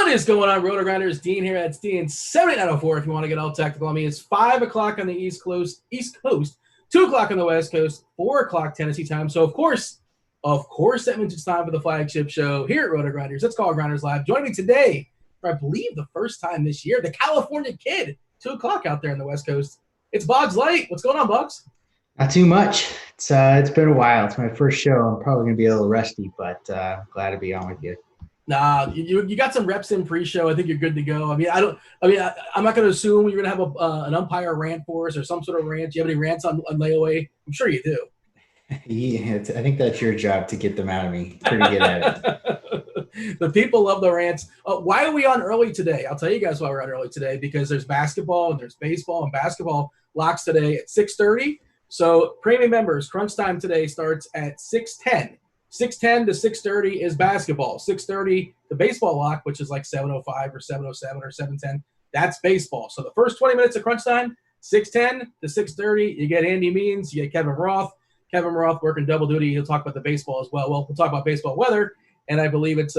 What is going on, RotoGrinders? Dean here. That's Dean 7904 if you want to get all technical on me. It's 5 o'clock on the East Coast, 2 o'clock on the West Coast, 4 o'clock Tennessee time. So, of course, that means it's time for the flagship show here at RotoGrinders. Let's call Grinderslive. Joining me today, for I believe the first time this year, the California Kid, 2 o'clock out there on the West Coast. It's Boggs Light. What's going on, Boggs? Not too much. It's been a while. It's my first show. I'm probably going to be a little rusty, but glad to be on with you. Nah, you got some reps in pre-show. I think you're good to go. I'm not going to assume you're going to have an umpire rant for us or some sort of rant. Do you have any rants on layaway? I'm sure you do. Yeah, I think that's your job to get them out of me. Pretty good at it. The people love the rants. Why are we on early today? I'll tell you guys why we're on early today, because there's basketball and there's baseball, and basketball locks today at 6:30. So premium members, crunch time today starts at 6:10. 6:10 to 6:30 is basketball. 6:30, the baseball lock, which is like 7:05 or 7:07 or 7:10. That's baseball. So the first 20 minutes of crunch time, 6:10 to 6:30, you get Andy Means, you get Kevin Roth. Kevin Roth working double duty. He'll talk about the baseball as well. Well, we'll talk about baseball weather, and I believe it's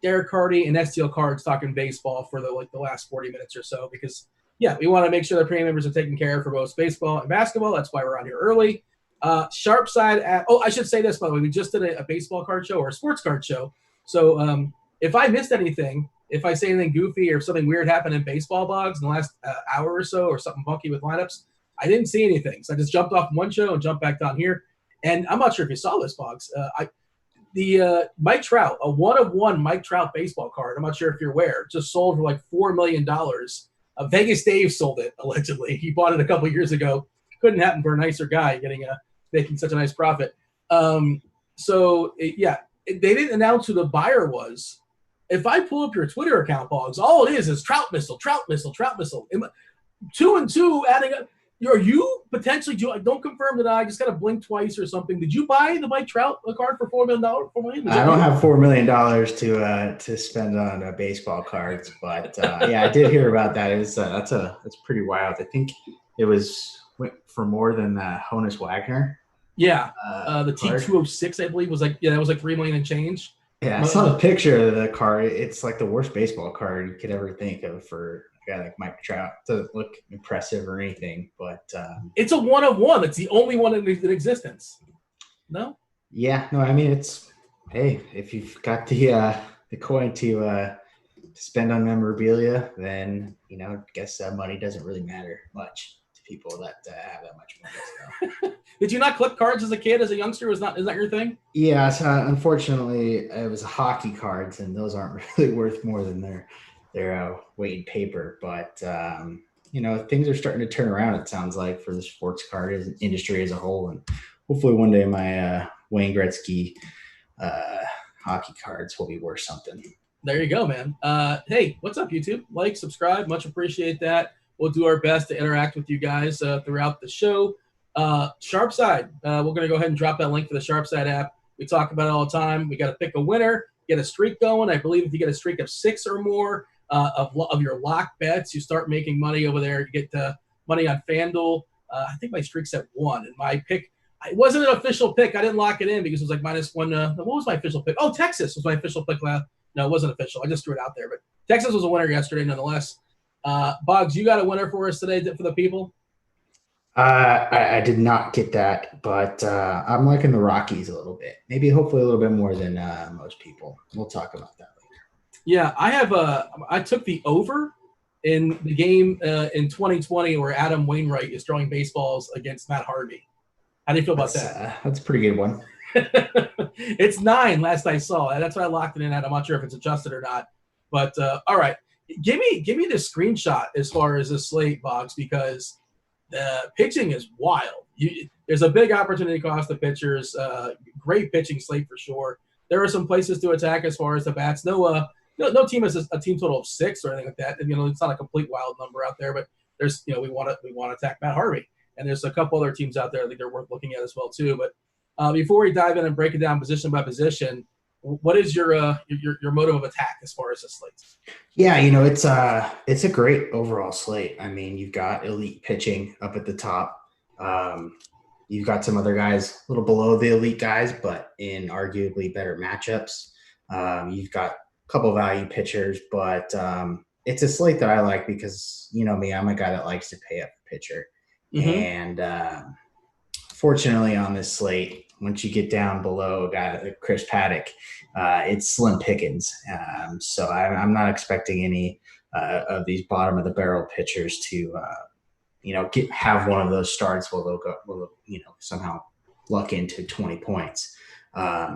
Derek Carty and STL Cards talking baseball for the last 40 minutes or so, because we want to make sure the premium members are taken care of for both baseball and basketball. That's why we're on here early. Sharpside I should say this, by the way, we just did a baseball card show or a sports card show. So if I missed anything, if I say anything goofy or something weird happened in baseball blogs in the last hour or so, or something funky with lineups, I didn't see anything. So I just jumped off one show and jumped back down here. And I'm not sure if you saw this, Boggs. The Mike Trout, a 1-of-1 Mike Trout baseball card, I'm not sure if you're aware, just sold for like $4 million. Vegas Dave sold it, allegedly. He bought it a couple years ago. Couldn't happen for a nicer guy making such a nice profit. They didn't announce who the buyer was. If I pull up your Twitter account, Boggs, all it is Trout Missile. 2 and 2 adding up. Are you potentially, don't confirm that I just got to blink twice or something. Did you buy the Mike Trout card for $4 million? I don't have $4 million to spend on baseball cards, but I did hear about that. That's pretty wild. I think it went for more than Honus Wagner. Yeah, the T206, I believe, was that was like $3 million and change. Yeah, I saw the picture of the card. It's like the worst baseball card you could ever think of for a guy like Mike Trout. It doesn't look impressive or anything, but it's a 1-of-1. It's the only one in existence. No? Yeah, no. I mean, if you've got the coin to spend on memorabilia, then I guess money doesn't really matter much to people that have that much money. So. Did you not clip cards as a kid, as a youngster? Is that your thing? Yeah, so unfortunately, it was hockey cards, and those aren't really worth more than their weight in paper. But things are starting to turn around. It sounds like for the sports card industry as a whole, and hopefully one day my Wayne Gretzky hockey cards will be worth something. There you go, man. Hey, what's up, YouTube? Like, subscribe, much appreciate that. We'll do our best to interact with you guys throughout the show. Sharpside, we're going to go ahead and drop that link for the Sharpside app. We talk about it all the time. We got to pick a winner, get a streak going. I believe if you get a streak of 6 or more of your lock bets, you start making money over there. You get money on FanDuel. I think my streak's at 1, and my pick, it wasn't an official pick. I didn't lock it in because it was like -1. What was my official pick? Oh, Texas was my official pick. No, it wasn't official. I just threw it out there, but Texas was a winner yesterday nonetheless. Boggs, you got a winner for us today for the people? I did not get that, but I'm liking the Rockies a little bit. Maybe hopefully a little bit more than most people. We'll talk about that later. Yeah, I took the over in the game in 2020 where Adam Wainwright is throwing baseballs against Matt Harvey. How do you feel about that? That's a pretty good one. It's 9 last I saw. That's why I locked it in at. I'm not sure if it's adjusted or not. But all right. Give me the screenshot as far as the slate, Boggs, because the pitching is wild. There's a big opportunity cost of pitchers. Great pitching slate for sure. There are some places to attack as far as the bats. No team has a team total of 6 or anything like that. It's not a complete wild number out there, but there's we want to attack Matt Harvey, and there's a couple other teams out there I think they're worth looking at as well too. But before we dive in and break it down position by position, what is your motive of attack as far as the slate? Yeah, it's a great overall slate. I mean, you've got elite pitching up at the top. You've got some other guys a little below the elite guys, but in arguably better matchups. You've got couple value pitchers, but it's a slate that I like because, you know me, I'm a guy that likes to pay up for pitcher. And fortunately on this slate, once you get down below a guy like Chris Paddack, it's slim pickings. So I'm not expecting any of these bottom of the barrel pitchers to, have one of those starts where they'll somehow luck into 20 points.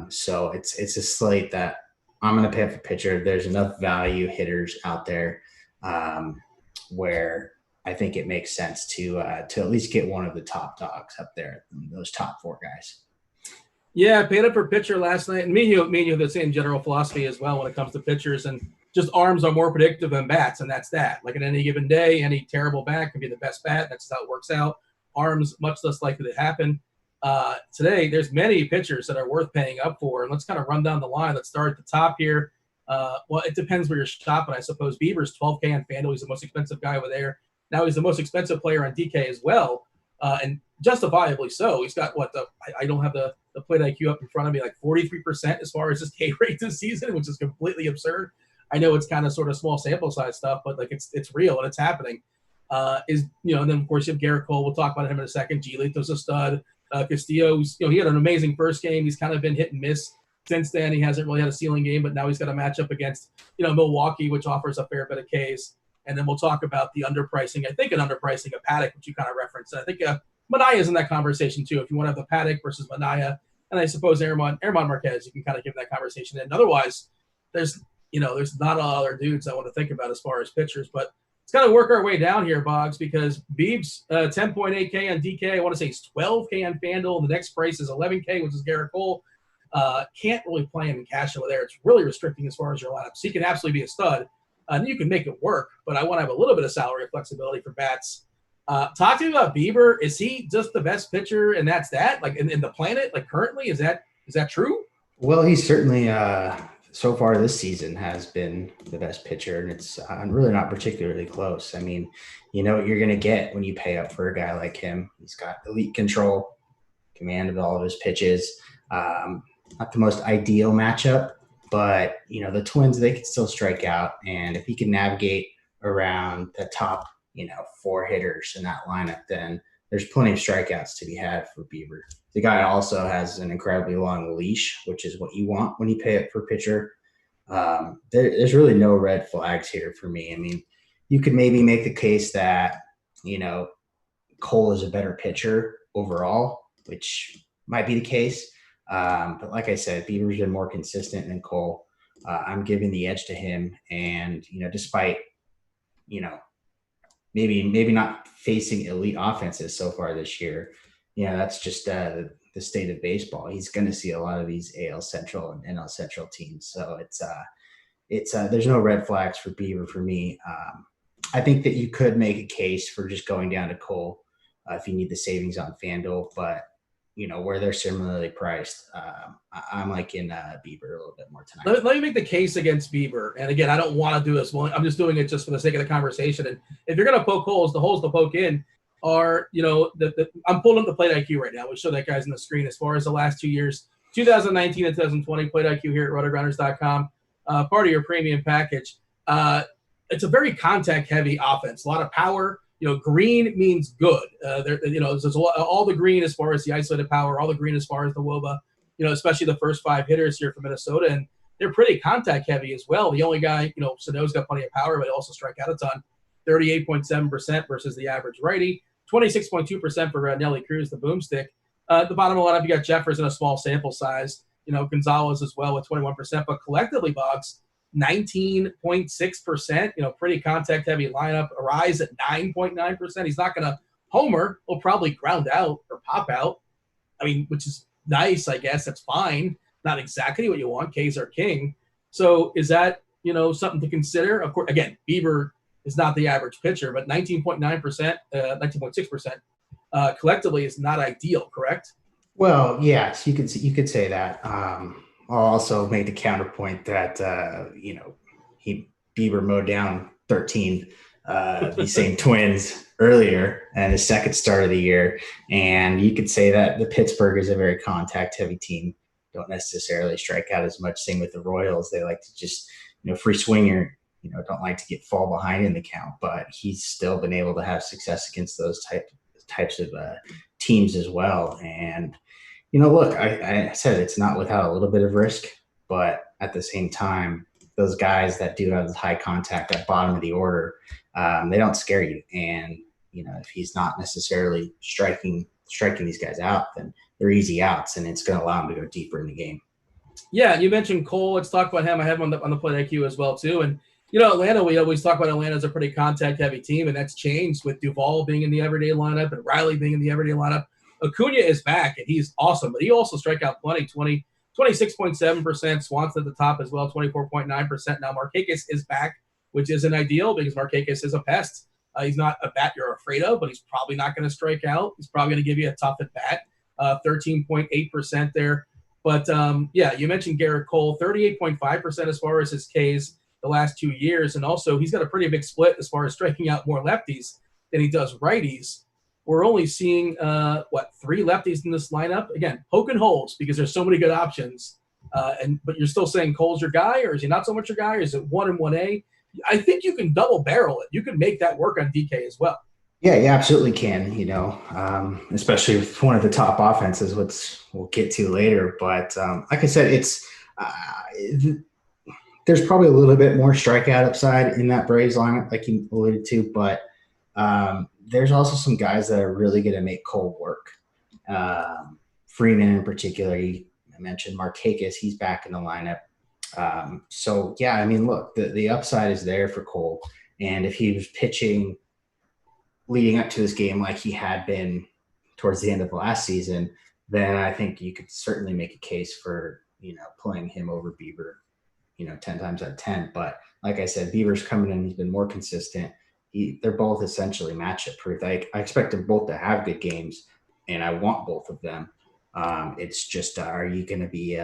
So it's a slate that I'm going to pay up for pitcher. There's enough value hitters out there where I think it makes sense to at least get one of the top dogs up there, those top 4 guys. Yeah, I paid up for pitcher last night, and me and you have the same general philosophy as well when it comes to pitchers, and just arms are more predictive than bats, and that's that. Like in any given day, any terrible bat can be the best bat. That's how it works out. Arms much less likely to happen. Today, there's many pitchers that are worth paying up for, and let's kind of run down the line. Let's start at the top here. Well, it depends where you're shopping, I suppose. Bieber's $12K on FanDuel. He's the most expensive guy over there. Now he's the most expensive player on DK as well, and justifiably so. He's got I don't have the plate IQ up in front of me, like 43% as far as his K rate this season, which is completely absurd. I know it's kind of sort of small sample size stuff, but like it's real and it's happening. And then of course you have Garrett Cole. We'll talk about him in a second. Giolito's a stud. Castillo's, he had an amazing first game. He's kind of been hit and miss since then. He hasn't really had a ceiling game, but now he's got a matchup against, Milwaukee, which offers a fair bit of Ks. And then we'll talk about the underpricing. I think an underpricing of Paddack, which you kind of referenced. And I think Manaea is in that conversation too. If you want to have the Paddack versus Manaea, and I suppose Mlb Marquez, you can kind of give that conversation. And otherwise, there's not a lot of other dudes I want to think about as far as pitchers, but it's got to work our way down here, Boggs, because Biebs 10.8K on DK. I want to say he's 12K on FanDuel. The next price is 11K, which is Garrett Cole. Can't really play him in cash over there. It's really restricting as far as your lineups. He can absolutely be a stud, and you can make it work, but I want to have a little bit of salary flexibility for bats. Talk to me about Bieber. Is he just the best pitcher, and that's that? Like in the planet, like currently, is that true? Well, he's certainly so far this season has been the best pitcher, and it's really not particularly close. I mean, you know what you're going to get when you pay up for a guy like him. He's got elite control, command of all of his pitches. Not the most ideal matchup, but, the Twins, they can still strike out. And if he can navigate around the top, 4 hitters in that lineup, then there's plenty of strikeouts to be had for Bieber. The guy also has an incredibly long leash, which is what you want when you pay up for pitcher. There's really no red flags here for me. I mean, you could maybe make the case that, Cole is a better pitcher overall, which might be the case. But like I said, Bieber's been more consistent than Cole. I'm giving the edge to him. And, despite, maybe not facing elite offenses so far this year, that's just the state of baseball. He's going to see a lot of these AL Central and NL Central teams. So it's there's no red flags for Bieber for me. I think that you could make a case for just going down to Cole if you need the savings on FanDuel, but where they're similarly priced, I'm liking Bieber a little bit more tonight. Let me make the case against Bieber. And again, I don't want to do this. Well, I'm just doing it just for the sake of the conversation. And if you're going to poke holes, the holes to poke in are, I'm pulling up the plate IQ right now. We'll show that guys on the screen as far as the last 2 years, 2019 and 2020 plate IQ here at RotoGrinders.com, part of your premium package. It's a very contact heavy offense, a lot of power. Green means good. There's all the green as far as the isolated power, all the green as far as the WOBA, especially the first 5 hitters here from Minnesota. And they're pretty contact heavy as well. The only guy, Sano's got plenty of power, but they also strike out a ton. 38.7% versus the average righty. 26.2% for Nelly Cruz, the boomstick. At the bottom of the lineup, you got Jeffers in a small sample size. Gonzalez as well with 21%. But collectively, Boggs, 19.6%, pretty contact heavy lineup. Arise at 9.9%. He's not going to homer. He'll probably ground out or pop out. I mean, which is nice, I guess. That's fine. Not exactly what you want. K's are king. So is that, something to consider? Of course, again, Bieber is not the average pitcher, but 19.9%, 19.6% collectively is not ideal, correct? Well, yes, you could say that. I'll also make the counterpoint that Bieber mowed down 13 the same Twins earlier and his second start of the year, and you could say that the Pittsburgh is a very contact heavy team. Don't necessarily strike out as much. Same with the Royals; they like to just free swinger, don't like to get fall behind in the count, but he's still been able to have success against those types of teams as well. And, look, I said it's not without a little bit of risk, but at the same time, those guys that do have high contact at bottom of the order, they don't scare you. And, if he's not necessarily striking these guys out, then they're easy outs, and it's going to allow him to go deeper in the game. Yeah, you mentioned Cole. Let's talk about him. I have him on the play IQ as well, too. And, Atlanta, we always talk about Atlanta as a pretty contact-heavy team, and that's changed with Duvall being in the everyday lineup and Riley being in the everyday lineup. Acuna is back, and he's awesome, but he also strike out plenty, 26.7%. Swanson at the top as well, 24.9%. Now Marquez is back, which isn't ideal because Marquez is a pest. He's not a bat you're afraid of, but he's probably not going to strike out. He's probably going to give you a tough at bat, 13.8% there. But, you mentioned Garrett Cole, 38.5% as far as his Ks the last 2 years. And also he's got a pretty big split as far as striking out more lefties than he does righties. We're only seeing, 3 lefties in this lineup. Again, poking holes because there's so many good options. But you're still saying Cole's your guy, or is he not so much your guy? Or is it 1 and 1A? I think you can double barrel it. You can make that work on DK as well. Yeah, you absolutely can, especially with one of the top offenses, which we'll get to later. But like I said, there's probably a little bit more strikeout upside in that Braves lineup, like you alluded to. But there's also some guys that are really going to make Cole work. Freeman in particular, I mentioned Marquez, he's back in the lineup. Look, the upside is there for Cole. And if he was pitching leading up to this game like he had been towards the end of last season, then I think you could certainly make a case for, playing him over Bieber, 10 times out of 10. But like I said, Bieber's coming in, he's been more consistent. They're both essentially matchup proof. I expect them both to have good games, and I want both of them. It's just, are you going to be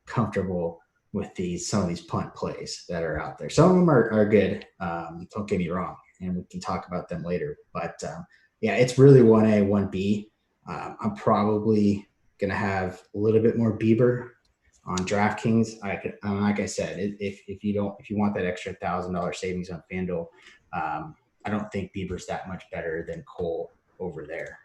comfortable with some of these punt plays that are out there? Some of them are good. Don't get me wrong, and we can talk about them later. But it's really 1A, 1B. I'm probably going to have a little bit more Bieber on DraftKings. Like I said, if you want that extra $1,000 savings on FanDuel, I don't think Bieber's that much better than Cole over there.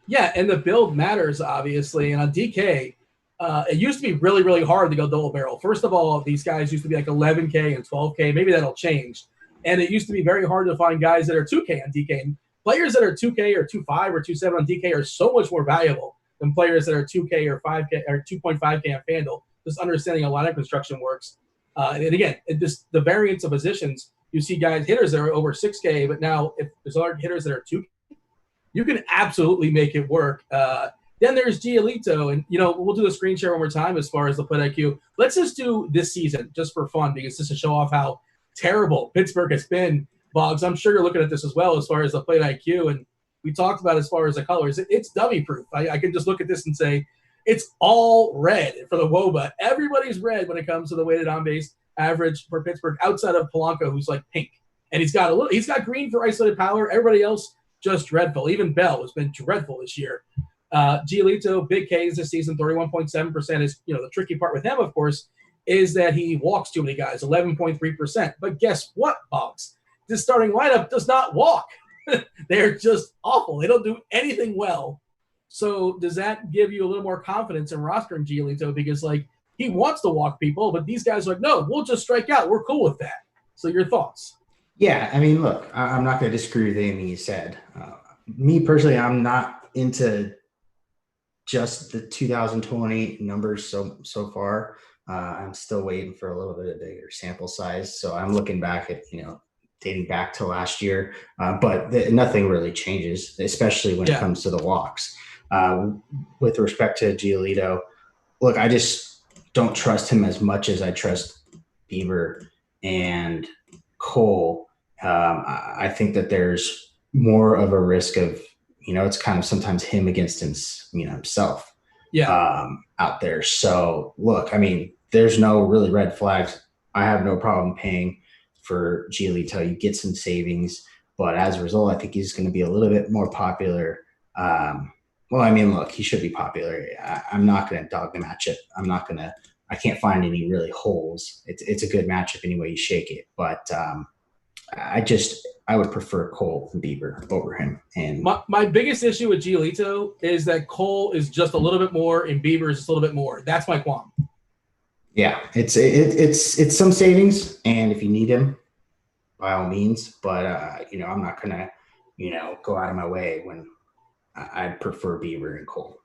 Yeah, and the build matters, obviously. And on DK, it used to be really, really hard to go double barrel. First of all, these guys used to be like 11K and 12K. Maybe that'll change. And it used to be very hard to find guys that are 2K on DK. And players that are 2K or 2.5 or 2.7 on DK are so much more valuable than players that are 2K or 5K or 2.5K on FanDuel. Just understanding how lineup construction works. And again, the variance of positions, you see hitters that are over 6K, but now if there's other hitters that are 2K, you can absolutely make it work. Then there's Giolito, and we'll do a screen share one more time as far as the play IQ. Let's just do this season just for fun, because just to show off how terrible Pittsburgh has been. Boggs, I'm sure you're looking at this as well as far as the plate IQ, and we talked about as far as the colors. It's dummy proof. I can just look at this and say it's all red for the WOBA. Everybody's red when it comes to the weighted on base average for Pittsburgh, outside of Polanco, who's like pink, and he's got green for isolated power. Everybody else just dreadful. Even Bell has been dreadful this year. Giolito, big Ks this season, 31.7% is, the tricky part with him, of course, is that he walks too many guys, 11.3%. But guess what, Boggs? This starting lineup does not walk. They're just awful. They don't do anything well. So does that give you a little more confidence in rostering Giolito? Because, he wants to walk people, but these guys are like, no, we'll just strike out. We're cool with that. So your thoughts? Yeah, look, I'm not going to disagree with anything you said. Me personally, I'm not into just the 2020 numbers so far. I'm still waiting for a little bit of bigger sample size. So I'm looking back at, dating back to last year. But nothing really changes, especially when it comes to the walks. With respect to Giolito, look, I just don't trust him as much as I trust Bieber and Cole. I think that there's more of a risk of, it's kind of sometimes him against himself out there. So look, there's no really red flags. I have no problem paying for Giolito. You get some savings, but as a result, I think he's going to be a little bit more popular. Look, he should be popular. I'm not going to dog the matchup. I'm not going to I can't find any really holes. It's a good matchup any way you shake it. But I would prefer Cole and Bieber over him. And my biggest issue with Giolito is that Cole is just a little bit more and Bieber is just a little bit more. That's my qualm. Yeah, it's some savings, and if you need him, by all means. But I'm not gonna go out of my way when I'd prefer Bieber and Cole.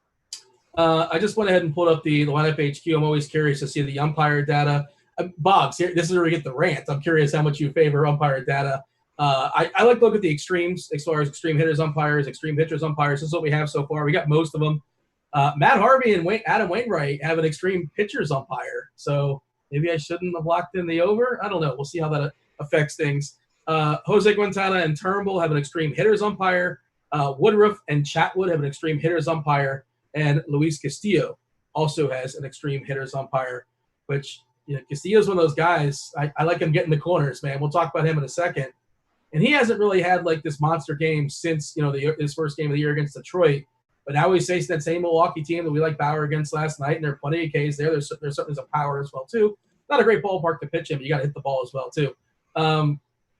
I just went ahead and pulled up the lineup HQ. I'm always curious to see the umpire data. Boggs, here, this is where we get the rant. I'm curious how much you favor umpire data. I like to look at the extremes as far as extreme hitters umpires, extreme pitchers umpires. This is what we have so far. We got most of them. Matt Harvey and Adam Wainwright have an extreme pitchers umpire. So maybe I shouldn't have locked in the over. I don't know. We'll see how that affects things. Jose Quintana and Turnbull have an extreme hitters umpire. Woodruff and Chatwood have an extreme hitters umpire. And Luis Castillo also has an extreme hitters umpire, which Castillo's one of those guys. I like him getting the corners, man. We'll talk about him in a second. And he hasn't really had like this monster game since his first game of the year against Detroit. But now he's facing that same Milwaukee team that we like Bauer against last night, and there are plenty of Ks there. There's certainly some power as well too. Not a great ballpark to pitch him, but you got to hit the ball as well too.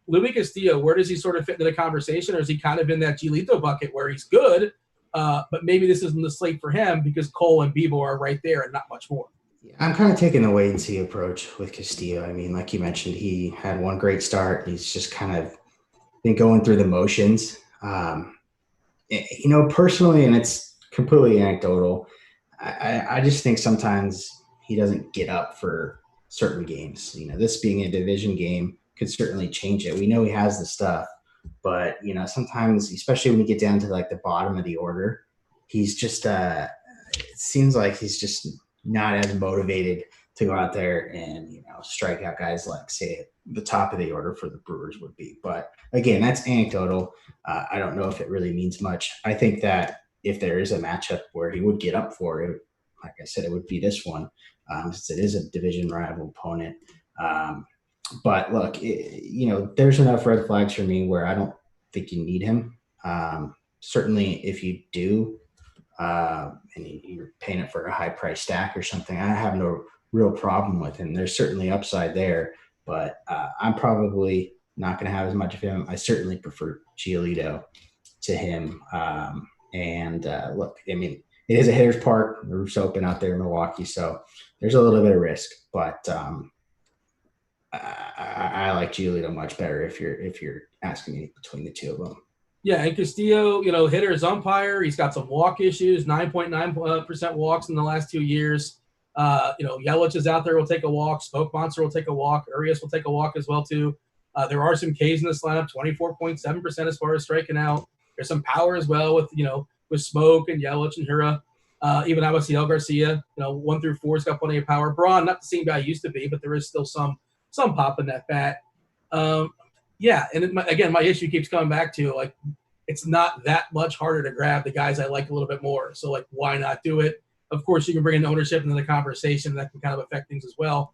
Luis Castillo, where does he sort of fit into the conversation, or is he kind of in that Giolito bucket where he's good? But maybe this isn't the slate for him because Cole and Bieber are right there and not much more. I'm kind of taking the wait-and-see approach with Castillo. I mean, like you mentioned, he had one great start. He's just kind of been going through the motions. Personally, and it's completely anecdotal, I just think sometimes he doesn't get up for certain games. This being a division game could certainly change it. We know he has the stuff. But, sometimes, especially when you get down to like the bottom of the order, he's just, it seems like he's just not as motivated to go out there and, strike out guys like, say, the top of the order for the Brewers would be. But again, that's anecdotal. I don't know if it really means much. I think that if there is a matchup where he would get up for it, like I said, it would be this one, since it is a division rival opponent. But look, there's enough red flags for me where I don't think you need him. Certainly, if you do, and you're paying it for a high price stack or something, I have no real problem with him. There's certainly upside there, but I'm probably not going to have as much of him. I certainly prefer Giolito to him. Look, I mean, it is a hitter's park. The roof's open out there in Milwaukee, so there's a little bit of risk, but I like Giolito much better if you're asking me between the two of them. Yeah, and Castillo, hitter's umpire. He's got some walk issues, 9.9% walks in the last 2 years. Yelich is out there, will take a walk. Smoke Monster will take a walk. Urias will take a walk as well, too. There are some Ks in this lineup, 24.7% as far as striking out. There's some power as well with Smoke and Yelich and Hura. Even Abaciel Garcia, 1 through 4's got plenty of power. Braun, not the same guy he used to be, but there is still some pop in that bat. And my issue keeps coming back to, like, it's not that much harder to grab the guys I like a little bit more. So, like, why not do it? Of course, you can bring in ownership into the conversation. That can kind of affect things as well.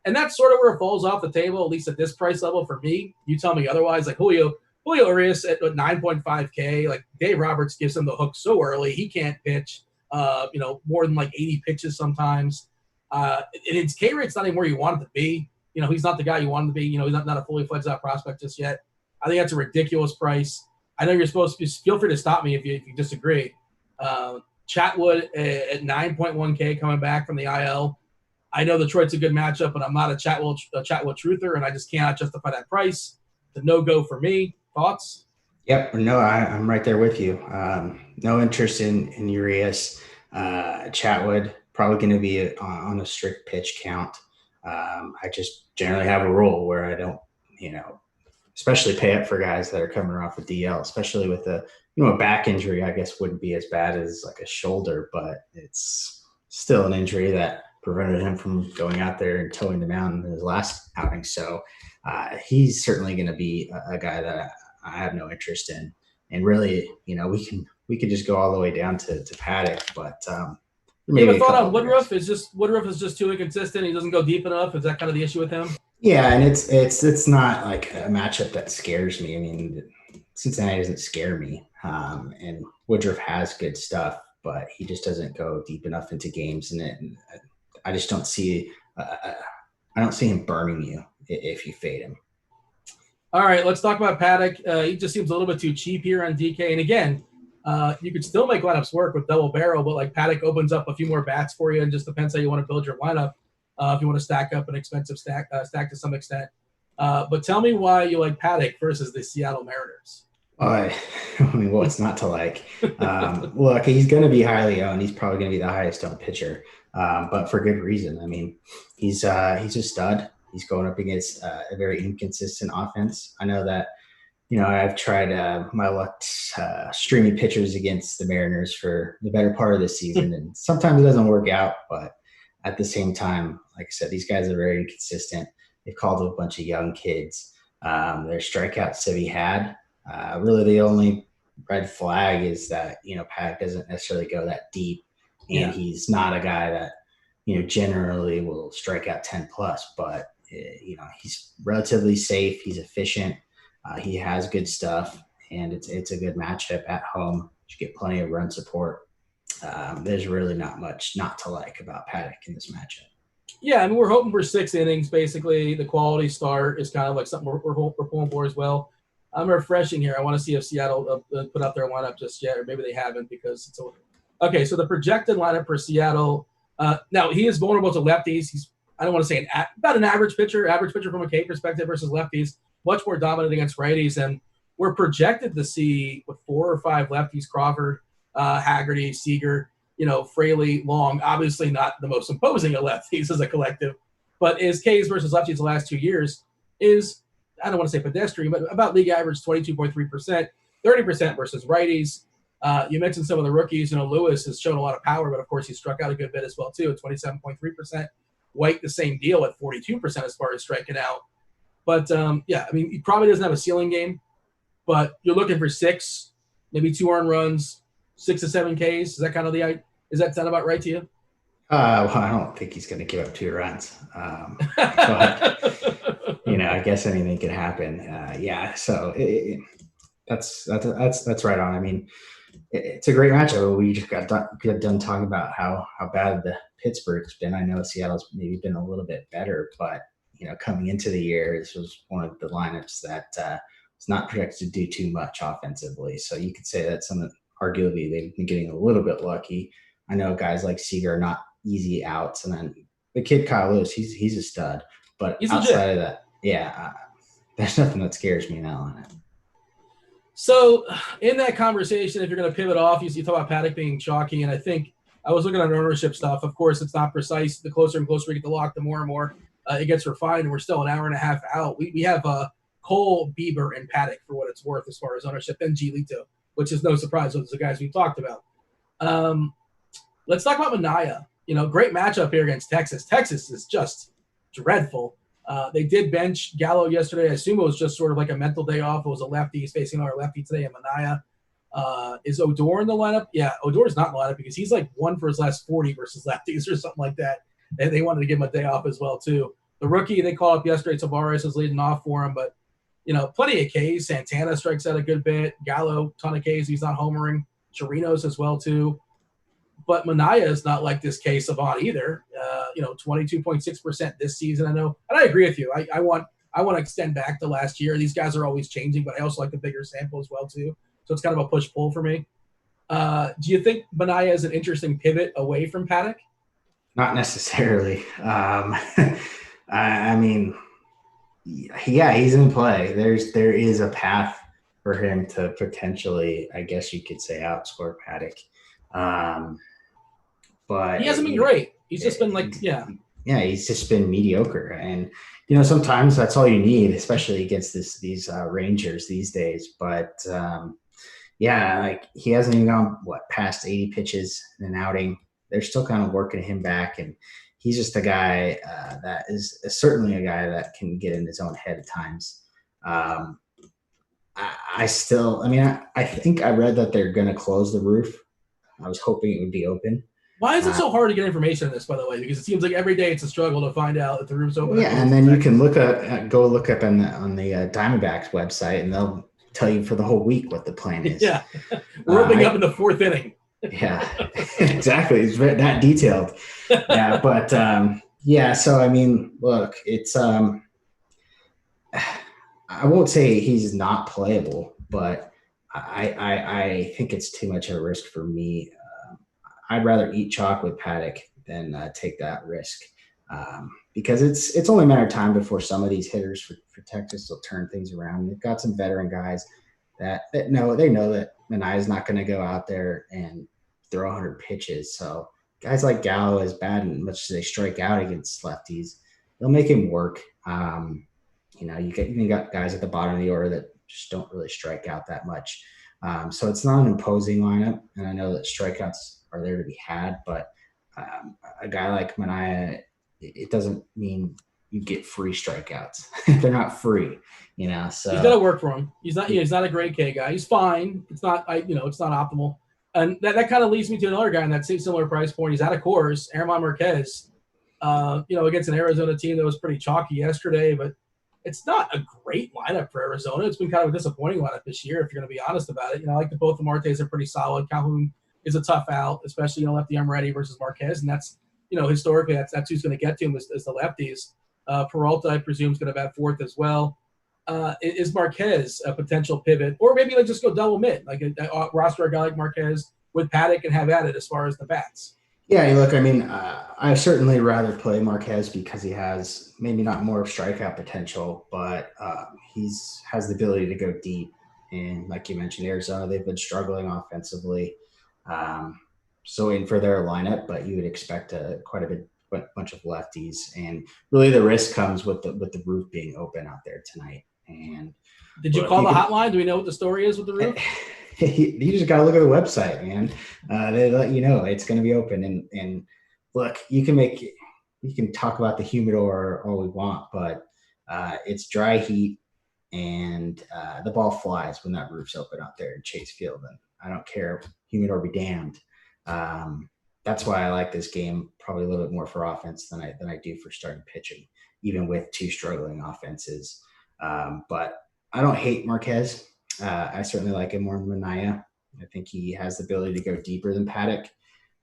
And that's sort of where it falls off the table, at least at this price level for me. You tell me otherwise. Like Julio Urias at 9.5K. Like, Dave Roberts gives him the hook so early. He can't pitch, more than like 80 pitches sometimes. And his K rate's not even where you want it to be. He's not the guy you want him to be. He's not a fully fledged out prospect just yet. I think that's a ridiculous price. I know you're supposed to feel free to stop me if you disagree. Chatwood at 9.1K coming back from the IL. I know Detroit's a good matchup, but I'm not a Chatwood truther, and I just cannot justify that price. It's a no-go for me. Thoughts? Yep. No, I'm right there with you. No interest in Urias. Chatwood, probably going to be on a strict pitch count. I just generally have a rule where I don't, especially pay up for guys that are coming off a DL, especially with a back injury. I guess wouldn't be as bad as like a shoulder, but it's still an injury that prevented him from going out there and towing the mountain in his last outing. So he's certainly going to be a guy that I have no interest in. And really, we could just go all the way down to Paddack, but you have a thought on Woodruff? Woodruff is just too inconsistent. He doesn't go deep enough. Is that kind of the issue with him? Yeah, and it's not like a matchup that scares me. I mean, Cincinnati doesn't scare me, and Woodruff has good stuff, but he just doesn't go deep enough into games, and I just don't see I don't see him burning you if you fade him. All right, let's talk about Paddack. He just seems a little bit too cheap here on DK. And again, you could still make lineups work with double barrel, but like Paddack opens up a few more bats for you, and just depends how you want to build your lineup. If you want to stack up an expensive stack to some extent. But tell me why you like Paddack versus the Seattle Mariners. I mean, what's not to like? Look, he's going to be highly owned. He's probably going to be the highest owned pitcher, but for good reason. I mean, he's a stud. He's going up against a very inconsistent offense. I know that, I've tried my luck streaming pitchers against the Mariners for the better part of the season, and sometimes it doesn't work out. But at the same time, like I said, these guys are very inconsistent. They've called up a bunch of young kids. Their strikeouts that he had. Really, the only red flag is that, Paddack doesn't necessarily go that deep, and he's not a guy that, generally will strike out 10 plus, but, he's relatively safe. He's efficient. He has good stuff, and it's a good matchup at home. You get plenty of run support. There's really not much not to like about Paddack in this matchup. Yeah, I mean, we're hoping for 6 innings, basically. The quality start is kind of like something we're pulling for as well. I'm refreshing here. I want to see if Seattle put out their lineup just yet, or maybe they haven't because it's okay. So the projected lineup for Seattle. Now he is vulnerable to lefties. He's I don't want to say about an average pitcher from a K perspective versus lefties. Much more dominant against righties, and we're projected to see with 4 or 5 lefties: Crawford, Haggerty, Seager, Fraley, Long. Obviously not the most imposing of lefties as a collective, but his Ks versus lefties the last 2 years is, I don't want to say pedestrian, but about league average 22.3%, 30% versus righties. You mentioned some of the rookies. Lewis has shown a lot of power, but of course he struck out a good bit as well too at 27.3%. White, the same deal at 42% as far as striking out. But I mean, he probably doesn't have a ceiling game, but you're looking for 6, maybe 2 earned runs, 6 to 7 Ks. Is that kind of does that sound about right to you? Well, I don't think he's going to give up 2 runs. But, I guess anything could happen. So that's right on. I mean, it's a great matchup. We just got done talking about how bad the Pittsburgh's been. I know Seattle's maybe been a little bit better, but coming into the year, this was one of the lineups that was not projected to do too much offensively. So you could say that arguably they've been getting a little bit lucky. I know guys like Seager are not easy outs, and then the kid Kyle Lewis, he's a stud. But he's outside of that, there's nothing that scares me in that lineup. So in that conversation, if you're going to pivot off, you talk about Paddack being chalky, and I think I was looking at ownership stuff. Of course, it's not precise. The closer and closer we get to lock, the more and more it gets refined, and we're still an hour and a half out. We have Cole, Bieber, and Paddack for what it's worth as far as ownership, and Giolito, which is no surprise. Those are the guys we talked about. Let's talk about Manaea. Great matchup here against Texas. Texas is just dreadful. They did bench Gallo yesterday. I assume it was just sort of like a mental day off. It was a lefty. He's facing our lefty today at Manaea. Is Odor in the lineup? Yeah, Odor's not in the lineup because he's like 1 for his last 40 versus lefties or something like that. And they wanted to give him a day off as well, too. The rookie they called up yesterday, Tavares, is leading off for him. But, plenty of Ks. Santana strikes out a good bit. Gallo, ton of Ks. He's not homering. Chirinos as well, too. But Manaea is not like this K savant either. 22.6% this season, I know. And I agree with you. I want to extend back to last year. These guys are always changing, but I also like the bigger sample as well, too. So it's kind of a push-pull for me. Do you think Manaea is an interesting pivot away from Paddack? Not necessarily. I mean, he's in play. There is a path for him to potentially, I guess you could say, outscore Paddack. But he hasn't been great. He's just been he's just been mediocre. And, sometimes that's all you need, especially against these Rangers these days. But, he hasn't even gone, past 80 pitches in an outing. They're still kind of working him back. And he's just a guy that is certainly a guy that can get in his own head at times. I think I read that they're going to close the roof. I was hoping it would be open. Why is it so hard to get information on this, by the way? Because it seems like every day it's a struggle to find out if the roof's open. Yeah, and then you can look up on the Diamondbacks website, and they'll tell you for the whole week what the plan is. Yeah, we're opening up in the 4th inning. Yeah, exactly. It's that detailed. Yeah, but yeah. So I mean, look, it's I won't say he's not playable, but I think it's too much of a risk for me. I'd rather eat chalk with Paddack than take that risk, because it's only a matter of time before some of these hitters for Texas will turn things around. They've got some veteran guys that know that Manaea is not going to go out there and throw 100 pitches. So guys like Gallo, as bad and much as they strike out against lefties, they'll make him work. You even got guys at the bottom of the order that just don't really strike out that much. So it's not an imposing lineup, and I know that strikeouts are there to be had, but a guy like Manaea, it doesn't mean you get free strikeouts. They're not free, So he's got to work for him. He's not a great K guy. He's fine. It's not it's not optimal. And that kind of leads me to another guy in that same similar price point. He's out of course, Mlb Marquez. Against an Arizona team that was pretty chalky yesterday, but it's not a great lineup for Arizona. It's been kind of a disappointing lineup this year, if you're going to be honest about it. I like that both the Martes are pretty solid. Calhoun is a tough out, especially lefty I'm ready versus Marquez, and that's historically that's who's going to get to him is the lefties. Peralta, I presume, is going to bat fourth as well. Is Marquez a potential pivot, or maybe just go double mid, like roster a guy like Marquez with Paddack and have at it as far as the bats? Yeah, look, I mean, I certainly rather play Marquez because he has maybe not more strikeout potential, but he's has the ability to go deep. And like you mentioned, Arizona, they've been struggling offensively. So in for their lineup, but you would expect quite a bunch of lefties. And really the risk comes with the roof being open out there tonight. And did you call the hotline? Do we know what the story is with the roof? You just got to look at the website, man. They let you know it's going to be open. And look, you can talk about the humidor all we want, but it's dry heat, and the ball flies when that roof's open out there in Chase Field. And I don't care, humidor be damned. That's why I like this game probably a little bit more for offense than I do for starting pitching, even with two struggling offenses. But I don't hate Marquez. I certainly like him more than Manaea. I think he has the ability to go deeper than Paddack,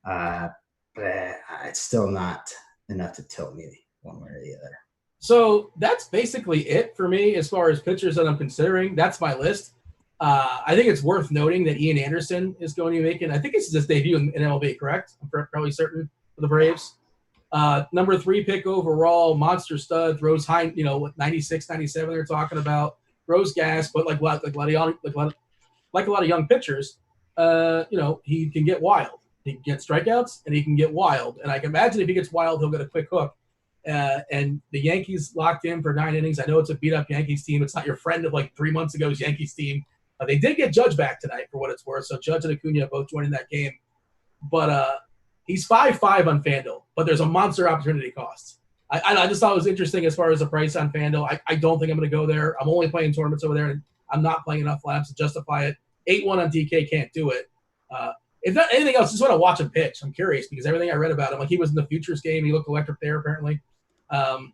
but it's still not enough to tilt me one way or the other. So that's basically it for me as far as pitchers that I'm considering. That's my list. I think it's worth noting that Ian Anderson is going to be making, I think it's his debut in MLB, correct? I'm probably certain, for the Braves. Number 3 pick overall, monster stud, throws high, 96, 97 they're talking about. Throws gas, but like a lot of young pitchers, he can get wild. He can get strikeouts, and he can get wild. And I can imagine if he gets wild, he'll get a quick hook. And the Yankees locked in for 9 innings. I know it's a beat-up Yankees team. It's not your friend of 3 months ago's Yankees team. They did get Judge back tonight for what it's worth. So Judge and Acuna both joining that game. But he's 5.5 on FanDuel, but there's a monster opportunity cost. I just thought it was interesting as far as the price on FanDuel. I don't think I'm going to go there. I'm only playing tournaments over there, and I'm not playing enough laps to justify it. 8-1 on DK can't do it. If not anything else, just want to watch him pitch. I'm curious because everything I read about him, he was in the Futures game. He looked electric there, apparently. I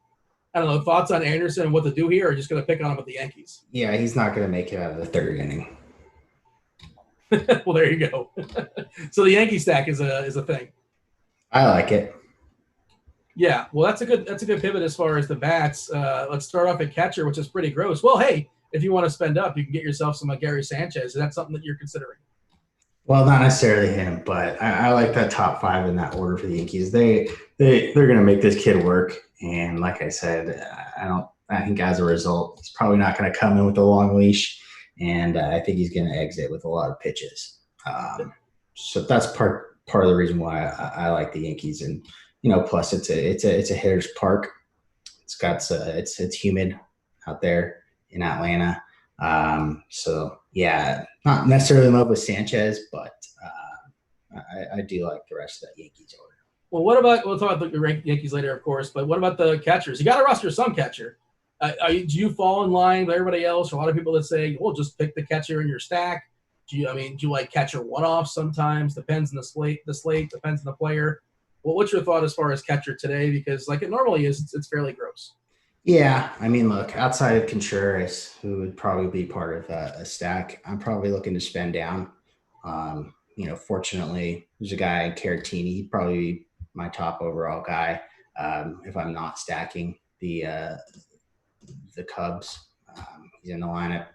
don't know. Thoughts on Anderson and what to do here, or just going to pick on him with the Yankees? Yeah, he's not going to make it out of the 3rd inning. Well, there you go. So the Yankee stack is a thing. I like it. Yeah, well, that's a good pivot as far as the bats. Let's start off at catcher, which is pretty gross. Well, hey, if you want to spend up, you can get yourself some Gary Sanchez. Is that something that you're considering? Well, not necessarily him, but I like that top 5 in that order for the Yankees. They're going to make this kid work, and like I said, I think as a result, he's probably not going to come in with a long leash, and I think he's going to exit with a lot of pitches. So that's part of the reason why I like the Yankees, and plus it's a hitter's park. It's humid out there in Atlanta. So yeah, not necessarily in love with Sanchez, but I do like the rest of that Yankees order. Well, we'll talk about the Yankees later, of course, but what about the catchers? You got to roster some catcher. Do you fall in line with everybody else? Or a lot of people that say, well, just pick the catcher in your stack. Do you like catcher one-off sometimes? Depends on the slate, depends on the player. Well, what's your thought as far as catcher today? Because like it normally is, it's fairly gross. Yeah, I mean, look, outside of Contreras, who would probably be part of a stack, I'm probably looking to spend down. fortunately, there's a guy, Caratini. He'd probably be my top overall guy if I'm not stacking the Cubs. He's in the lineup.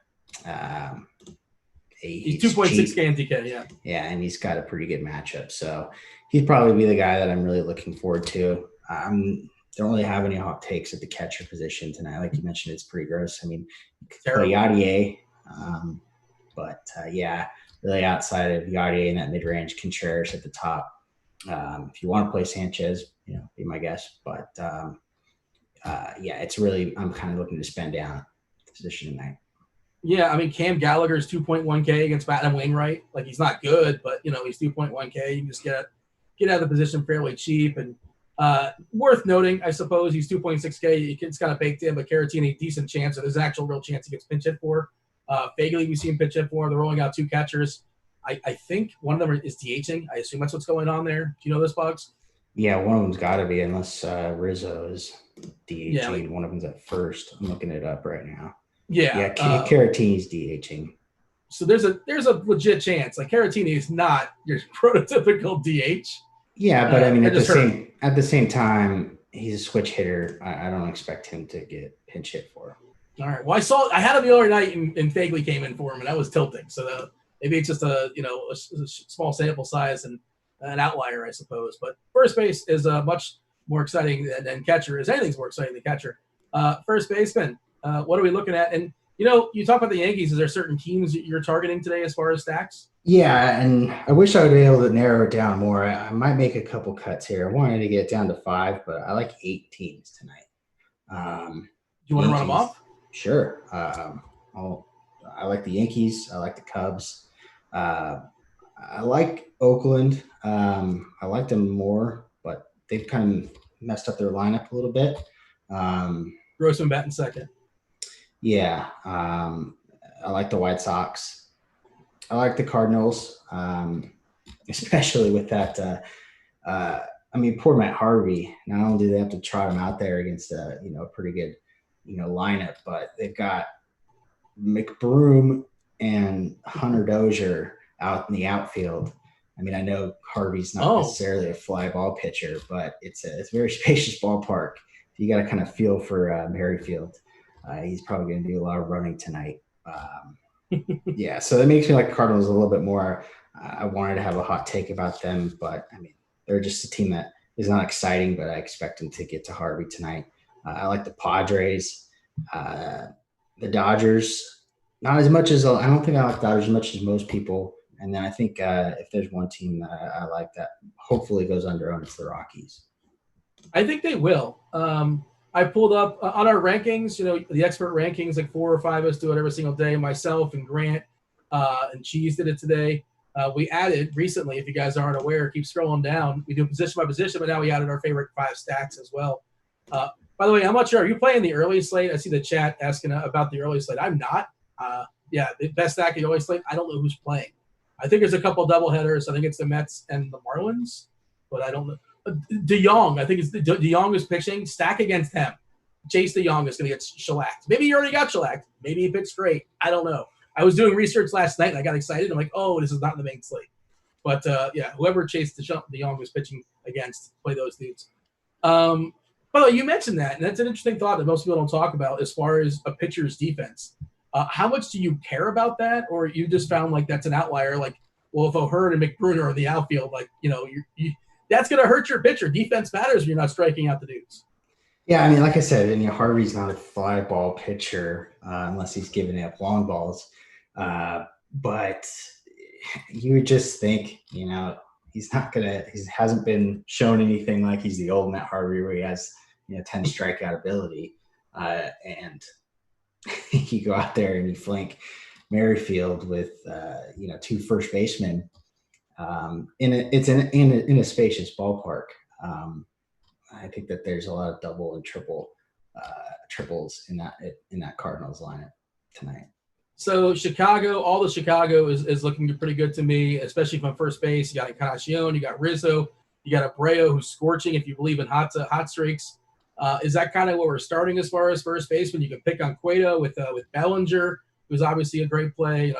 He's 2.6K in DK, yeah. Yeah, and he's got a pretty good matchup. So he'd probably be the guy that I'm really looking forward to. Don't really have any hot takes at the catcher position tonight. Like you mentioned, it's pretty gross. I mean, you could play Yadier, but really outside of Yadier in that mid-range, Contreras at the top. If you want to play Sanchez, be my guess. But it's really, I'm kind of looking to spend down the position tonight. Yeah, I mean, Cam Gallagher's 2.1K against Adam Wainwright. Like, he's not good, but, he's 2.1K. You can just get out of the position fairly cheap. And worth noting, I suppose, he's 2.6K. It's kind of baked in, but Caratini, decent chance. So there's an actual real chance he gets pinch hit for. Fagley, we've seen pinch hit for. They're rolling out 2 catchers. I think one of them is DHing. I assume that's what's going on there. Do you know this, Bugs? Yeah, one of them's got to be, unless Rizzo is DHing. Yeah, one of them's at first. I'm looking it up right now. Yeah, Caratini's DHing. So there's a legit chance. Like, Caratini is not your prototypical DH. Yeah, but I mean, at the same time, he's a switch hitter. I don't expect him to get pinch hit for. All right. Well, I had him the other night, and Fagley came in for him, and I was tilting. So maybe it's just a small sample size and an outlier, I suppose. But first base is much more exciting than catcher. Anything's more exciting than catcher. First baseman. What are we looking at? And, you talk about the Yankees. Is there certain teams that you're targeting today as far as stacks? Yeah, and I wish I would be able to narrow it down more. I might make a couple cuts here. I wanted to get it down to 5, but I like 8 teams tonight. Do you want to run them off? Sure. I like the Yankees. I like the Cubs. I like Oakland. I like them more, but they've kind of messed up their lineup a little bit. Grossman batting second. Yeah. I like the White Sox. I like the Cardinals, especially with that. Poor Matt Harvey. Not only do they have to trot him out there against a pretty good lineup, but they've got McBroom and Hunter Dozier out in the outfield. I mean, I know Harvey's not necessarily a fly ball pitcher, but it's a very spacious ballpark. You got to kind of feel for Merrifield. He's probably going to do a lot of running tonight. Yeah, so that makes me like the Cardinals a little bit more. I wanted to have a hot take about them, but I mean, they're just a team that is not exciting, but I expect them to get to Harvey tonight. I like the Padres, the Dodgers, not as much as I don't think I like the Dodgers as much as most people. And then I think if there's one team that I like that hopefully goes under owned, it's the Rockies. I think they will. I pulled up on our rankings, the expert rankings, like 4 or 5 of us do it every single day. Myself and Grant and Cheese did it today. We added recently, if you guys aren't aware, keep scrolling down. We do position by position, but now we added our favorite 5 stacks as well. By the way, I'm not sure. Are you playing the early slate? I see the chat asking about the early slate. I'm not. The best stack of the early slate, I don't know who's playing. I think there's a couple of doubleheaders. I think it's the Mets and the Marlins, but I don't know. DeYoung, I think it's DeYoung is pitching. Stack against him. Chase DeYoung is going to get shellacked. Maybe he already got shellacked. Maybe he pitched great. I don't know. I was doing research last night, and I got excited. I'm like, this is not in the main slate. But, whoever Chase DeYoung was pitching against, play those dudes. By the way, you mentioned that, and that's an interesting thought that most people don't talk about as far as a pitcher's defense. How much do you care about that, or you just found like that's an outlier? Like, well, if O'Hearn and McBroom are in the outfield, like, that's going to hurt your pitcher. Defense matters when you're not striking out the dudes. Yeah, I mean, like I said, Harvey's not a fly ball pitcher unless he's giving up long balls. But you would just think, he hasn't been shown anything like he's the old Matt Harvey where he has, 10 strikeout ability. And you go out there and you flank Merrifield with, 2 first basemen. It's in a spacious ballpark. I think that there's a lot of double and triples in that Cardinals lineup tonight. So Chicago, all the Chicago is looking pretty good to me, especially from first base. You got Encarnacion, you got Rizzo, you got Abreu who's scorching if you believe in hot streaks. Is that kind of what we're starting as far as first baseman? You can pick on Cueto with Bellinger, who's obviously a great play.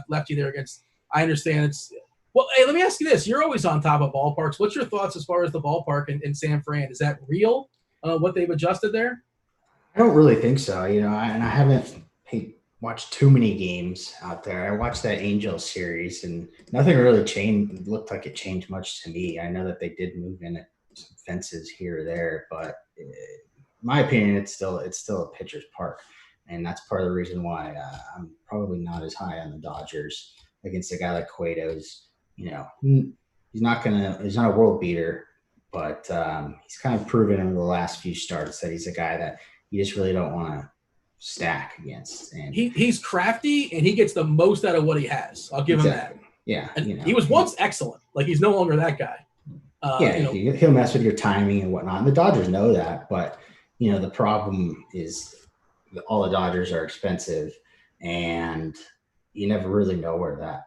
Lefty there against. I understand it's Well, hey, let me ask you this. You're always on top of ballparks. What's your thoughts as far as the ballpark in San Fran? Is that real, what they've adjusted there? I don't really think so. And I haven't watched too many games out there. I watched that Angels series, and nothing really changed. It looked like it changed much to me. I know that they did move in some fences here or there, but in my opinion, it's still a pitcher's park, and that's part of the reason why I'm probably not as high on the Dodgers against a guy like Cueto's. He's not a world beater, but he's kind of proven in the last few starts that he's a guy that you just really don't want to stack against. And he's crafty, and he gets the most out of what he has. I'll give him that. Yeah, and he was once excellent. Like, he's no longer that guy. He'll mess with your timing and whatnot. And the Dodgers know that, but the problem is all the Dodgers are expensive, and you never really know where that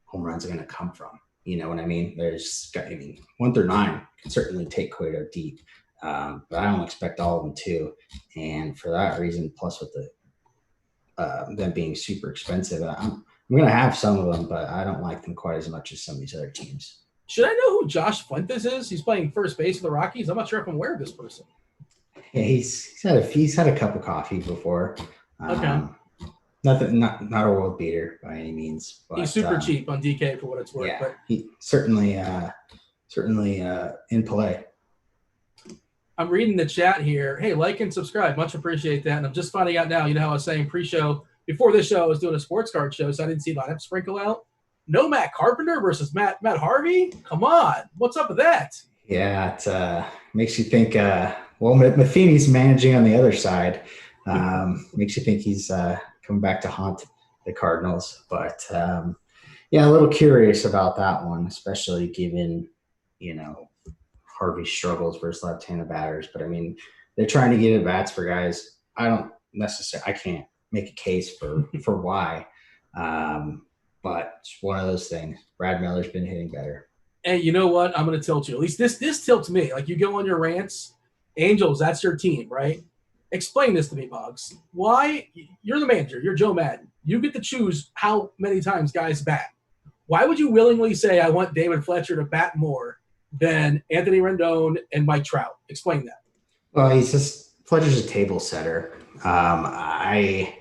home run's are going to come from. You know what I mean? 1 through 9 can certainly take Cueto deep, but I don't expect all of them to. And for that reason, plus with them being super expensive, I'm going to have some of them, but I don't like them quite as much as some of these other teams. Should I know who Josh Fuentes is? He's playing first base for the Rockies. I'm not sure if I'm aware of this person. Yeah, he's had a cup of coffee before. Okay. Not a world beater by any means. But, he's super cheap on DK for what it's worth. Yeah, but he certainly in play. I'm reading the chat here. Hey, like and subscribe. Much appreciate that. And I'm just finding out now, how I was saying pre-show, before this show, I was doing a sports card show, so I didn't see lineup sprinkle out. No Matt Carpenter versus Matt Harvey? Come on. What's up with that? Yeah, it makes you think, Matheny's managing on the other side. Makes you think he's coming back to haunt the Cardinals. But, a little curious about that one, especially given, Harvey's struggles versus left-handed batters. But, they're trying to get at-bats for guys. I can't make a case for why. But it's one of those things. Brad Miller's been hitting better. And you know what? I'm going to tilt you. At least this tilts me. Like, you go on your rants. Angels, that's your team, right? Explain this to me, Boggs. Why? You're the manager. You're Joe Madden. You get to choose how many times guys bat. Why would you willingly say, I want David Fletcher to bat more than Anthony Rendon and Mike Trout? Explain that. Well, Fletcher's a table setter. I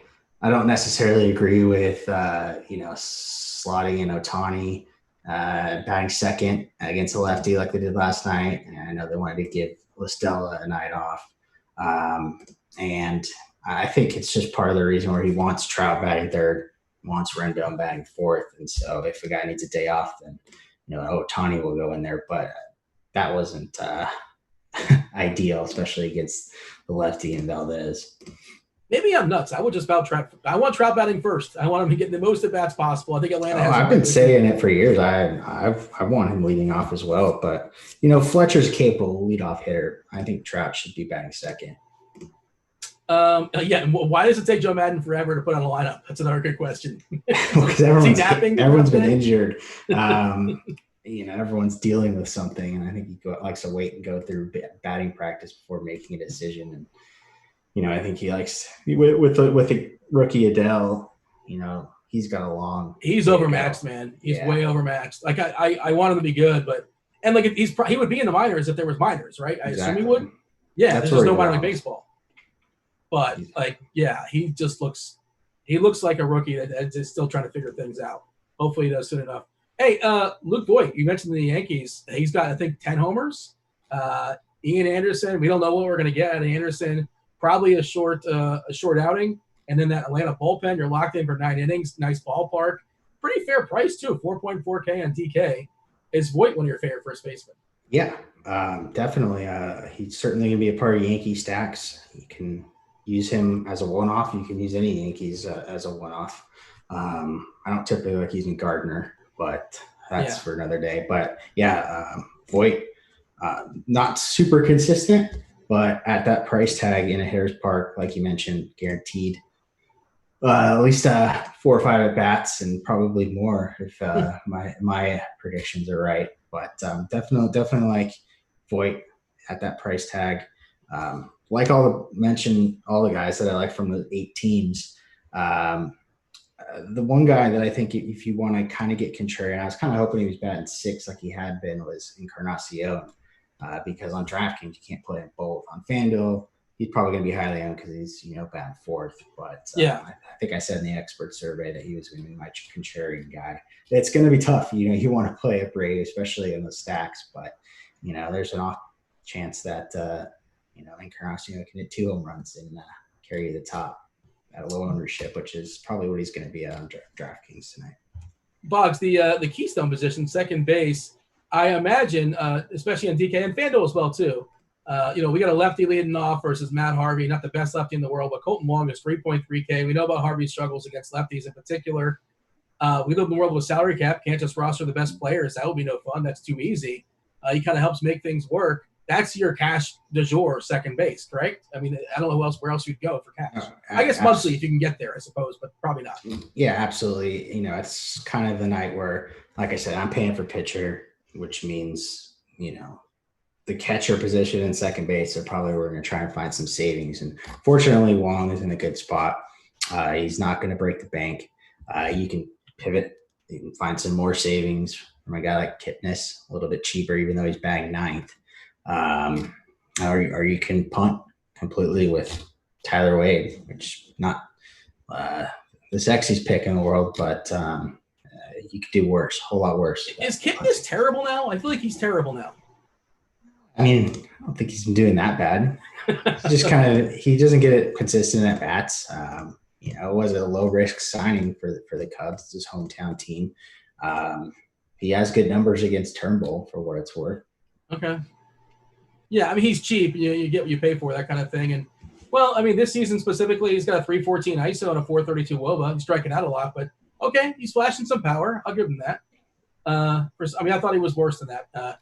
don't necessarily agree with, slotting in Ohtani, batting second against a lefty like they did last night. And I know they wanted to give Listella a night off. And I think it's just part of the reason where he wants Trout batting third, wants Rendon batting fourth. And so if a guy needs a day off, then, Ohtani will go in there. But that wasn't ideal, especially against the lefty in Valdez. Maybe I'm nuts. I would just about Trout. I want Trout batting first. I want him to get the most at bats possible. I think Atlanta has. I've been saying it for years. I want him leading off as well. But Fletcher's capable leadoff hitter. I think Trout should be batting second. Why does it take Joe Madden forever to put on a lineup? That's another good question. Because everyone's been injured. Everyone's dealing with something, and I think he likes to wait and go through batting practice before making a decision. And I think he likes with the rookie Adele. He's got a long. He's overmatched, man. He's way overmatched. Like I want him to be good, but he would be in the minors if there was minors, right? I assume he would. Yeah, there's just no minor league baseball. But he just looks like a rookie that is still trying to figure things out. Hopefully he does soon enough. Hey, Luke Voigt, you mentioned the Yankees. He's got, I think, 10 homers. Ian Anderson, we don't know what we're going to get out of Anderson. Probably a short outing. And then that Atlanta bullpen, you're locked in for 9 innings. Nice ballpark. Pretty fair price, too, 4.4K on DK. Is Voigt one of your favorite first basemen? Yeah, definitely. He's certainly going to be a part of Yankee stacks. You can use him as a one-off. You can use any Yankees as a one-off. I don't typically like using Gardner, but that's for another day. But Voigt, not super consistent, but at that price tag in a hitter's park, like you mentioned, guaranteed at least 4 or 5 at bats, and probably more if my predictions are right. But definitely like Voigt at that price tag. Like all the guys that I like from the 8 teams. The one guy that I think if you want to kind of get contrarian, I was kind of hoping he was batting 6 like he had been, was Encarnacion, because on DraftKings you can't play them both. On FanDuel, he's probably going to be highly owned because he's batting 4th. But Yeah. I think I said in the expert survey that he was going to be my contrarian guy. It's going to be tough. You want to play a Brady, especially in the stacks, but there's an off chance that Encarnacion can hit 2 home runs and carry the top at a low ownership, which is probably what he's going to be on DraftKings tonight. Boggs, the keystone position, second base, I imagine, especially on DK and FanDuel as well too. We got a lefty leading off versus Matt Harvey, not the best lefty in the world, but Colton Wong is 3.3K. We know about Harvey's struggles against lefties in particular. We live in the world with salary cap, can't just roster the best players. That would be no fun. That's too easy. He kind of helps make things work. That's your cash du jour second base, right? I mean, I don't know where else you'd go for cash. I guess monthly if you can get there, I suppose, but probably not. Yeah, absolutely. It's kind of the night where, like I said, I'm paying for pitcher, which means, the catcher position and second base are probably where we're going to try and find some savings. And fortunately, Wong is in a good spot. He's not going to break the bank. You can pivot. You can find some more savings from a guy like Kipnis, a little bit cheaper, even though he's batting 9th. Or you can punt completely with Tyler Wade, which not the sexiest pick in the world, but you could do worse, a whole lot worse. Is Kipnis terrible now? I feel like he's terrible now. I mean, I don't think he's been doing that bad. He's just he doesn't get it consistent at bats. It was a low risk signing for the Cubs. It's his hometown team. He has good numbers against Turnbull for what it's worth. Okay. Yeah, I mean, he's cheap. You get what you pay for, that kind of thing. And, well, I mean, this season specifically, he's got a 314 ISO and a 432 WOBA. He's striking out a lot, but okay, he's flashing some power. I'll give him that. I thought he was worse than that.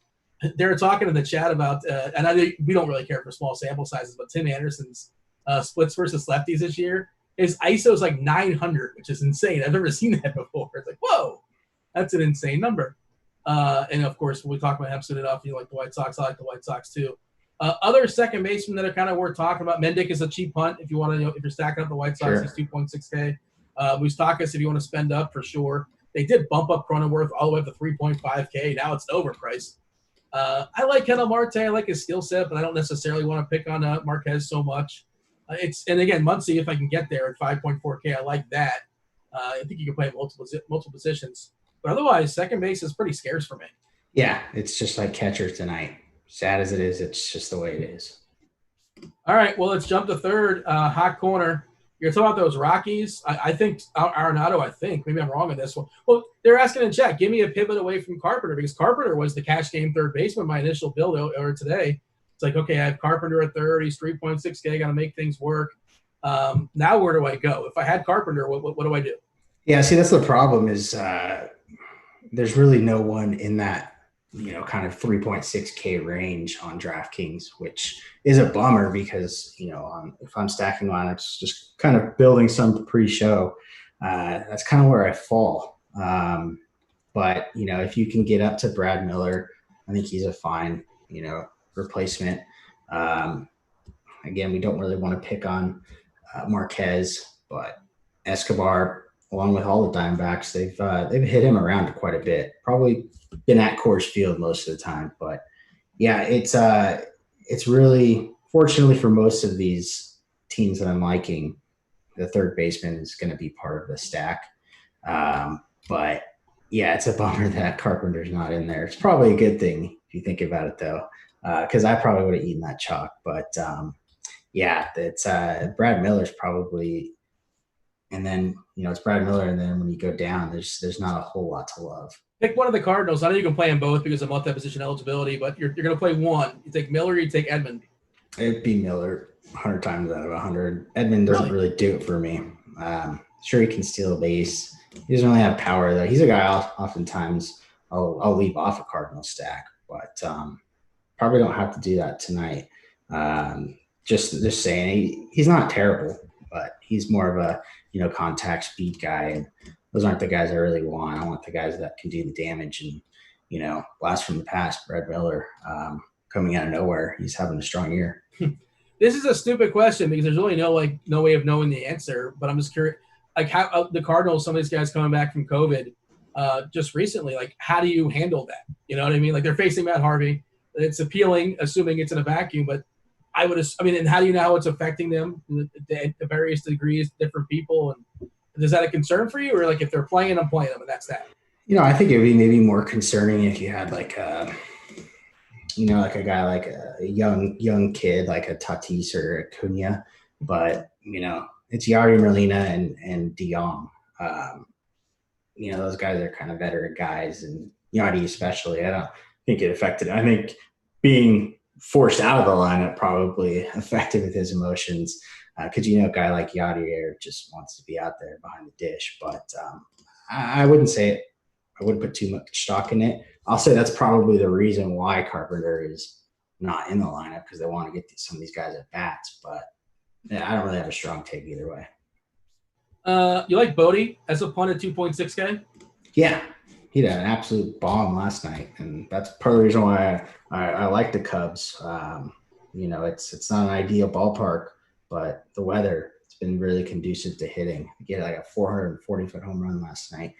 They were talking in the chat about, we don't really care for small sample sizes, but Tim Anderson's splits versus lefties this year, his ISO is like 900, which is insane. I've never seen that before. It's like, whoa, that's an insane number. And of course, when we talk about him soon enough, you like the White Sox. I like the White Sox too. Other second basemen that are kind of worth talking about. Mendick is a cheap punt if you want to, if you're stacking up the White Sox, he's 2.6K. Moustakas, if you want to spend up, for sure. They did bump up Cronenworth all the way up to 3.5K. Now it's overpriced. I like Kendall Marte. I like his skill set, but I don't necessarily want to pick on Marquez so much. And again, Muncy, if I can get there at 5.4K, I like that. I think you can play multiple positions. But otherwise, second base is pretty scarce for me. Yeah, it's just like catcher tonight. Sad as it is, it's just the way it is. All right, well, let's jump to third. Hot corner. You're talking about those Rockies. I think Arenado, maybe I'm wrong on this one. Well, they're asking in chat, give me a pivot away from Carpenter, because Carpenter was the cash game third baseman, my initial build over today. It's like, okay, I have Carpenter at third. He's 3.6K. Got to make things work. Now where do I go? If I had Carpenter, what do I do? Yeah, see, that's the problem is there's really no one in that, kind of 3.6K range on DraftKings, which is a bummer because, if I'm stacking lineups, just kind of building some pre-show, that's kind of where I fall. But, if you can get up to Brad Miller, I think he's a fine, replacement. Again, we don't really want to pick on Marquez, but Escobar, along with all the Diamondbacks, they've hit him around quite a bit. Probably been at Coors Field most of the time, but yeah, it's really, fortunately for most of these teams that I'm liking, the third baseman is going to be part of the stack. But yeah, it's a bummer that Carpenter's not in there. It's probably a good thing if you think about it, though, because I probably would have eaten that chalk. But yeah, it's Brad Miller's probably. And then, it's Brad Miller. And then when you go down, there's not a whole lot to love. Pick one of the Cardinals. I know you can play them both because of multi-position eligibility, but you're going to play one. You take Miller, you take Edmund. It'd be Miller 100 times out of 100. Edmund doesn't really do it for me. Sure, he can steal a base. He doesn't really have power, though. He's a guy oftentimes I'll leave off a Cardinal stack, but probably don't have to do that tonight. Just saying, he's not terrible, but he's more of a contact speed guy, and those aren't the guys I really want. I want the guys that can do the damage and blast from the past. Brad Miller, coming out of nowhere, he's having a strong year. This is a stupid question because there's really no way of knowing the answer, but I'm just curious. like how the Cardinals, some of these guys coming back from COVID just recently, like how do you handle that? You know what I mean? Like they're facing Matt Harvey. It's appealing, assuming it's in a vacuum, but and how do you know how it's affecting them to various degrees, different people? And is that a concern for you? Or like if they're playing, I'm playing them and that's that? I think it would be maybe more concerning if you had like like a guy like a young kid like a Tatis or a Cunha, but it's Yari Molina and DeYoung. Those guys are kind of veteran guys, and Yadi especially. I don't think it affected. I think being forced out of the lineup probably affected with his emotions because a guy like Yadier just wants to be out there behind the dish. But I wouldn't say it. I wouldn't put too much stock in it. I'll say that's probably the reason why Carpenter is not in the lineup, because they want to get some of these guys at bats. But yeah, I don't really have a strong take either way. You like Bodie as a punt at 2.6K? Yeah, he had an absolute bomb last night, and that's part of the reason why I like the Cubs. It's not an ideal ballpark, but the weather, it's been really conducive to hitting. He had like a 440-foot home run last night.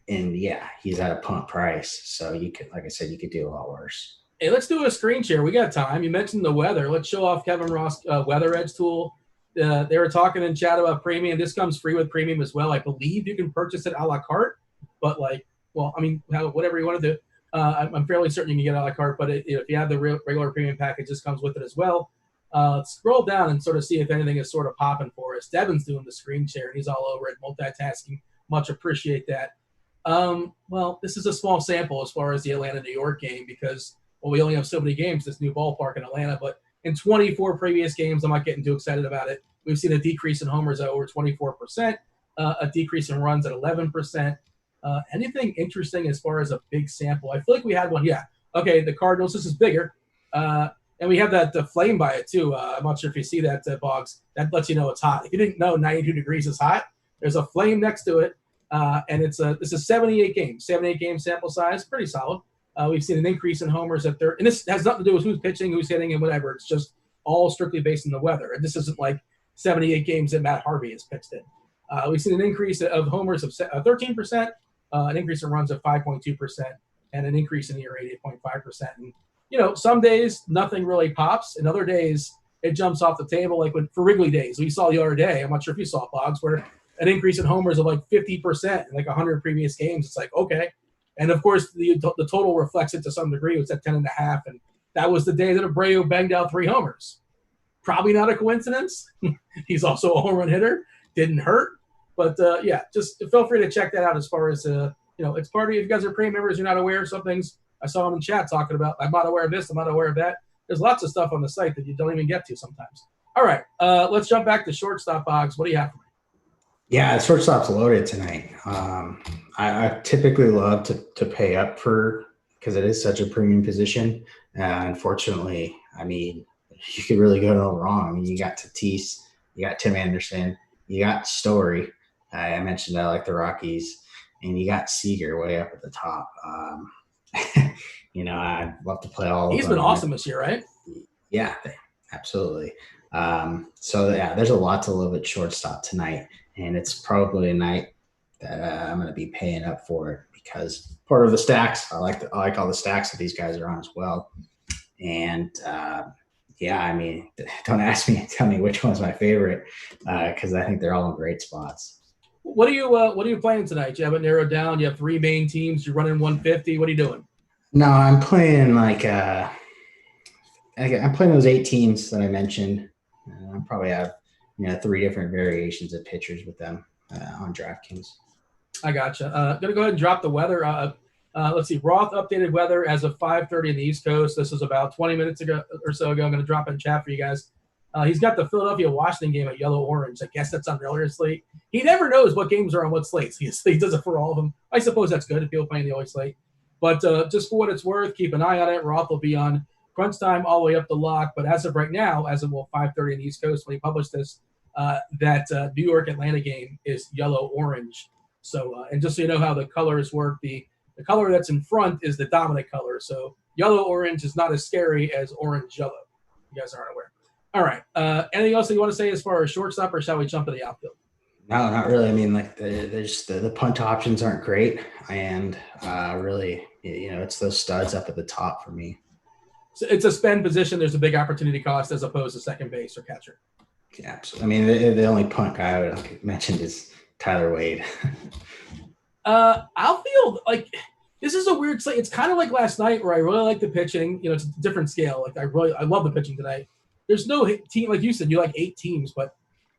And yeah, he's at a punt price. So you could, like I said, you could do a lot worse. Hey, let's do a screen share. We got time. You mentioned the weather. Let's show off Kevin Ross' Weather Edge tool. They were talking in chat about premium. This comes free with premium as well. I believe you can purchase it a la carte, but whatever you want to do. I'm fairly certain you can get it a la carte, but if you have the regular premium package, this comes with it as well. Scroll down and sort of see if anything is sort of popping for us. Devin's doing the screen share, and he's all over it, multitasking. Much appreciate that. This is a small sample as far as the Atlanta-New York game because, we only have so many games, this new ballpark in Atlanta, but in 24 previous games, I'm not getting too excited about it. We've seen a decrease in homers at over 24%, a decrease in runs at 11%. Anything interesting as far as a big sample? I feel like we had one. Yeah. Okay, the Cardinals, this is bigger. And we have that flame by it, too. I'm not sure if you see that, Boggs. That lets you know it's hot. If you didn't know 92 degrees is hot, there's a flame next to it. And this is 78 games sample size, pretty solid. We've seen an increase in homers at third, and this has nothing to do with who's pitching, who's hitting, and whatever. It's just all strictly based on the weather. And this isn't like 78 games that Matt Harvey has pitched in. We've seen an increase of homers of 13%, an increase in runs of 5.2%, and an increase in ERA 8.5%. And some days nothing really pops, and other days it jumps off the table. Like for Wrigley days, we saw the other day. I'm not sure if you saw Boggs, where an increase in homers of like 50% in like 100 previous games. It's like, okay. And of course, the total reflects it to some degree. It was at 10.5, and that was the day that Abreu banged out 3 homers. Probably not a coincidence. He's also a home run hitter. Didn't hurt. But, just feel free to check that out as far as, it's part of, if you guys are premium members, you're not aware of some things. I saw him in chat talking about, I'm not aware of this, I'm not aware of that. There's lots of stuff on the site that you don't even get to sometimes. All right, let's jump back to shortstop, Boggs. What do you have for me? Yeah, the shortstop's loaded tonight. I typically love to pay up because it is such a premium position. Unfortunately, you could really go no wrong. You got Tatis, you got Tim Anderson, you got Story. I mentioned I like the Rockies, and you got Seager way up at the top. I'd love to play all of them. He's been awesome this year, right? Yeah, absolutely. There's a lot to love at shortstop tonight. And it's probably a night that I'm going to be paying up for it because part of the stacks, I like all the stacks that these guys are on as well. And don't ask me, tell me which one's my favorite because I think they're all in great spots. What are you playing tonight? You have it narrowed down. You have 3 main teams. You're running 150. What are you doing? No, I'm playing I'm playing those 8 teams that I mentioned. I probably have 3 different variations of pitchers with them on DraftKings. I gotcha. Going to go ahead and drop the weather. Let's see. Roth updated weather as of 5:30 in the East Coast. This was about 20 minutes ago or so ago. I'm going to drop in chat for you guys. He's got the Philadelphia-Washington game at yellow-orange. I guess that's on the earlier slate. He never knows what games are on what slates. He does it for all of them. I suppose that's good if people playing the early slate. But just for what it's worth, keep an eye on it. Roth will be on crunch time all the way up to lock. But as of right now, 5:30 in the East Coast when he published this, that New York-Atlanta game is yellow-orange. So, and just so you know how the colors work, the color that's in front is the dominant color. So yellow-orange is not as scary as orange-yellow. You guys aren't aware. All right. Anything else that you want to say as far as shortstop, or shall we jump to the outfield? No, not really. I mean, like there's the punt options aren't great, and really, it's those studs up at the top for me. So it's a spend position. There's a big opportunity cost as opposed to second base or catcher. Yeah, absolutely. I mean, the only punt guy I would mention is Tyler Wade. Outfield, like this is a weird slate. It's kind of like last night where I really like the pitching. It's a different scale. Like I love the pitching tonight. There's no team, like you said, you like 8 teams, but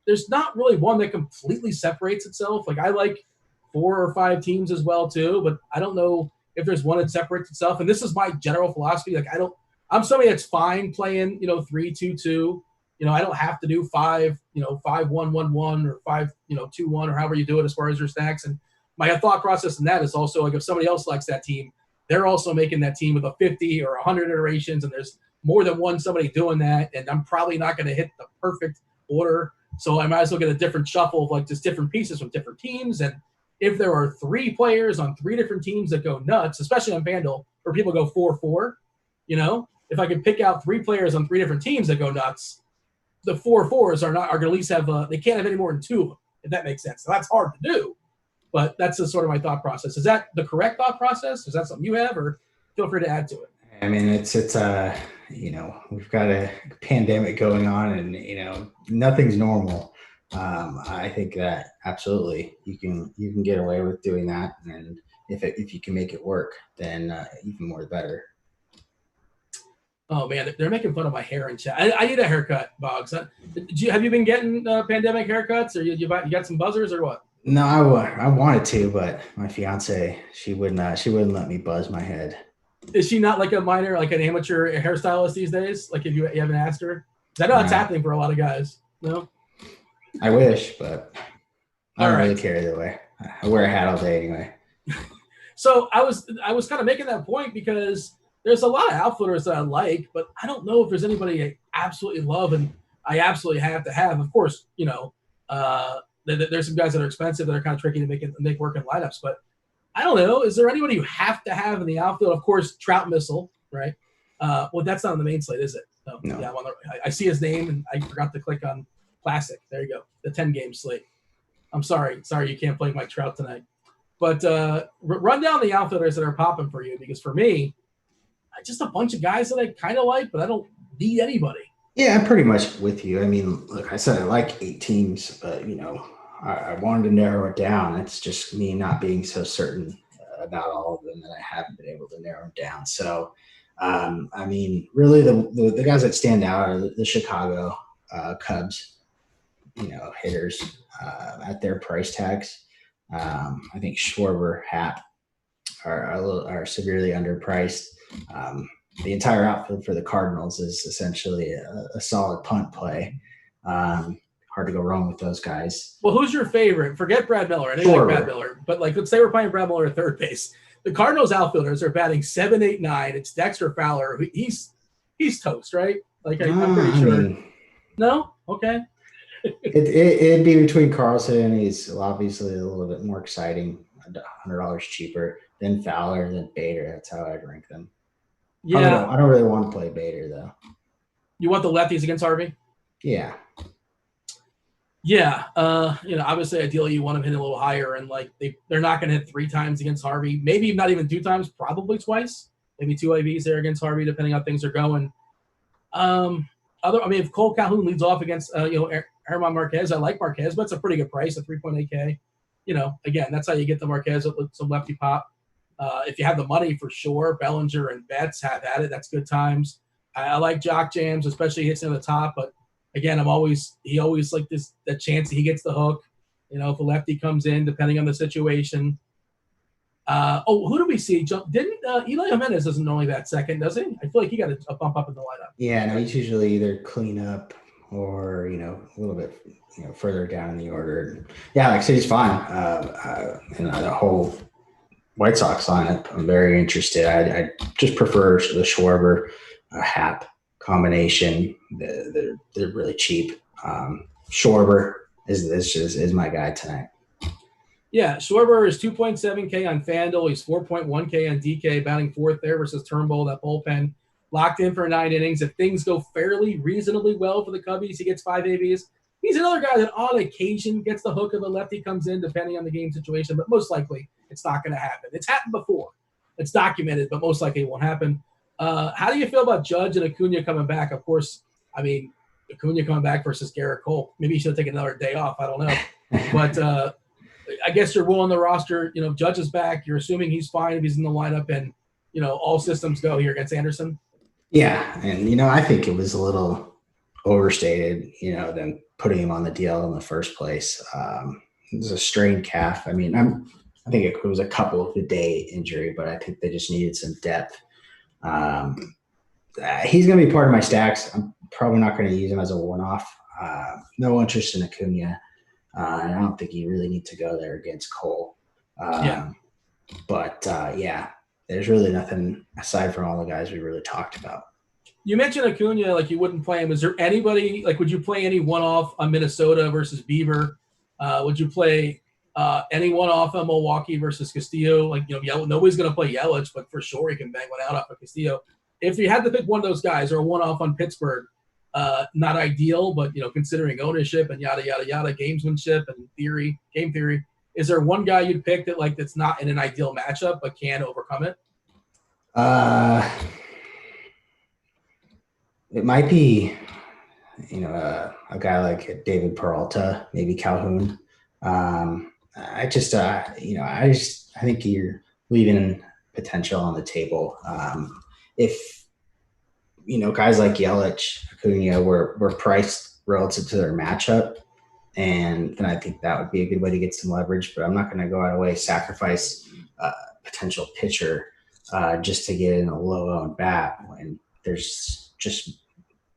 there's not really one that completely separates itself. Like I like 4 or 5 teams as well too, but I don't know if there's one that separates itself. And this is my general philosophy. Like I'm somebody that's fine playing, 3-2-2. I don't have to do 5, 5-1-1-1 or 5-2-1 or however you do it as far as your stacks. And my thought process in that is also like if somebody else likes that team, they're also making that team with a 50 or 100 iterations, and there's more than one somebody doing that, and I'm probably not going to hit the perfect order. So I might as well get a different shuffle of like just different pieces from different teams. And if there are 3 players on 3 different teams that go nuts, especially on FanDuel, where people go 4-4, if I can pick out 3 players on 3 different teams that go nuts, the 4-4s are going to at least have they can't have any more than 2 of them, if that makes sense. So that's hard to do, but that's just sort of my thought process. Is that the correct thought process? Is that something you have, or feel free to add to it? I mean, it's we've got a pandemic going on, and nothing's normal. I think that absolutely you can get away with doing that, and if you can make it work, then even more the better. Oh man, they're making fun of my hair in chat. I need a haircut, Boggs. Have you been getting pandemic haircuts, or you got some buzzers, or what? No, I wanted to, but my fiance she wouldn't let me buzz my head. Is she not like a minor, like an amateur hairstylist these days? Like if you haven't asked her, I know it's happening for a lot of guys. No, I wish, but I don't really care either way. I wear a hat all day anyway. So I was kind of making that point because there's a lot of outfielders that I like, but I don't know if there's anybody I absolutely love and I absolutely have to have. Of course, there's some guys that are expensive that are kind of tricky to make work in lineups, but I don't know. Is there anybody you have to have in the outfield? Of course, Trout Missile, right? Well, that's not on the main slate, is it? No. Yeah, I see his name, and I forgot to click on Classic. There you go. The 10-game slate. I'm sorry you can't play Mike Trout tonight. But run down the outfielders that are popping for you, because for me, just a bunch of guys that I kind of like, but I don't need anybody. Yeah, I'm pretty much with you. I mean, like I said, I like 8 teams, but I wanted to narrow it down. It's just me not being so certain about all of them that I haven't been able to narrow them down. So, I mean, really the guys that stand out are the Chicago Cubs, hitters at their price tags. I think Schwarber, Happ are severely underpriced. The entire outfield for the Cardinals is essentially a solid punt play. Hard to go wrong with those guys. Well, who's your favorite? Forget Brad Miller. I know like Brad Miller, but let's say we're playing Brad Miller at third base. The Cardinals outfielders are batting 7, 8, 9. It's Dexter Fowler. He's toast, right? Like I'm pretty sure. No, okay. It'd be between Carlson. He's obviously a little bit more exciting, $100 cheaper than Fowler, than Bader. That's how I'd rank them. Yeah, I don't really want to play Bader though. You want the lefties against Harvey? Yeah. Yeah, obviously, ideally, you want them hitting a little higher, and like they're not going to hit 3 times against Harvey. Maybe not even 2 times, probably twice. Maybe 2 IVs there against Harvey, depending on how things are going. If Cole Calhoun leads off against Herman Marquez, I like Marquez, but it's a pretty good price at 3.8K. Again, that's how you get the Marquez with some lefty pop. If you have the money, for sure, Bellinger and Betts have at it. That's good times. I like Jock Jams, especially hits near the top, but again, he always like that chance that he gets the hook. If a lefty comes in, depending on the situation. Who do we see? Didn't Eli Jimenez doesn't normally bat second, does he? I feel like he got a bump up in the lineup. Yeah, no, he's usually either clean up or a little bit further down in the order. Yeah, like I say, he's fine. And the whole White Sox lineup, I'm very interested. I just prefer the Schwarber Happ combination. They're really cheap. Schwarber is my guy tonight. Yeah, Schwarber is 2.7K on FanDuel. He's 4.1K on DK, batting 4th there versus Turnbull, that bullpen. Locked in for 9 innings. If things go fairly reasonably well for the Cubbies, he gets 5 ABs. He's another guy that on occasion gets the hook if a lefty comes in, depending on the game situation, but most likely it's not going to happen. It's happened before. It's documented, but most likely it won't happen. How do you feel about Judge and Acuna coming back? Of course, I mean, Acuna coming back versus Garrett Cole. Maybe he should take another day off. I don't know. But I guess you're willing the roster. Judge is back. You're assuming he's fine if he's in the lineup, and, all systems go here against Anderson. Yeah, and, I think it was a little overstated, them putting him on the DL in the first place. It was a strained calf. I mean, I think it was a couple of the day injury, but I think they just needed some depth. He's going to be part of my stacks. I'm probably not going to use him as a one-off. No interest in Acuna. And I don't think you really need to go there against Cole. But there's really nothing aside from all the guys we really talked about. You mentioned Acuna, like you wouldn't play him. Is there anybody, like would you play any one-off on Minnesota versus Bieber? Would you play any one-off on Milwaukee versus Castillo? Like, nobody's going to play Yelich, but for sure he can bang one out off of Castillo. If you had to pick one of those guys or a one-off on Pittsburgh, not ideal, but, considering ownership and yada, yada, yada, gamesmanship and game theory, is there one guy you'd pick that's not in an ideal matchup but can overcome it? It might be, a guy like David Peralta, maybe Calhoun. I think you're leaving potential on the table. If, guys like Yelich, Acuna were priced relative to their matchup, and then I think that would be a good way to get some leverage, but I'm not going to go out of way, sacrifice a potential pitcher just to get in a low-owned bat when there's just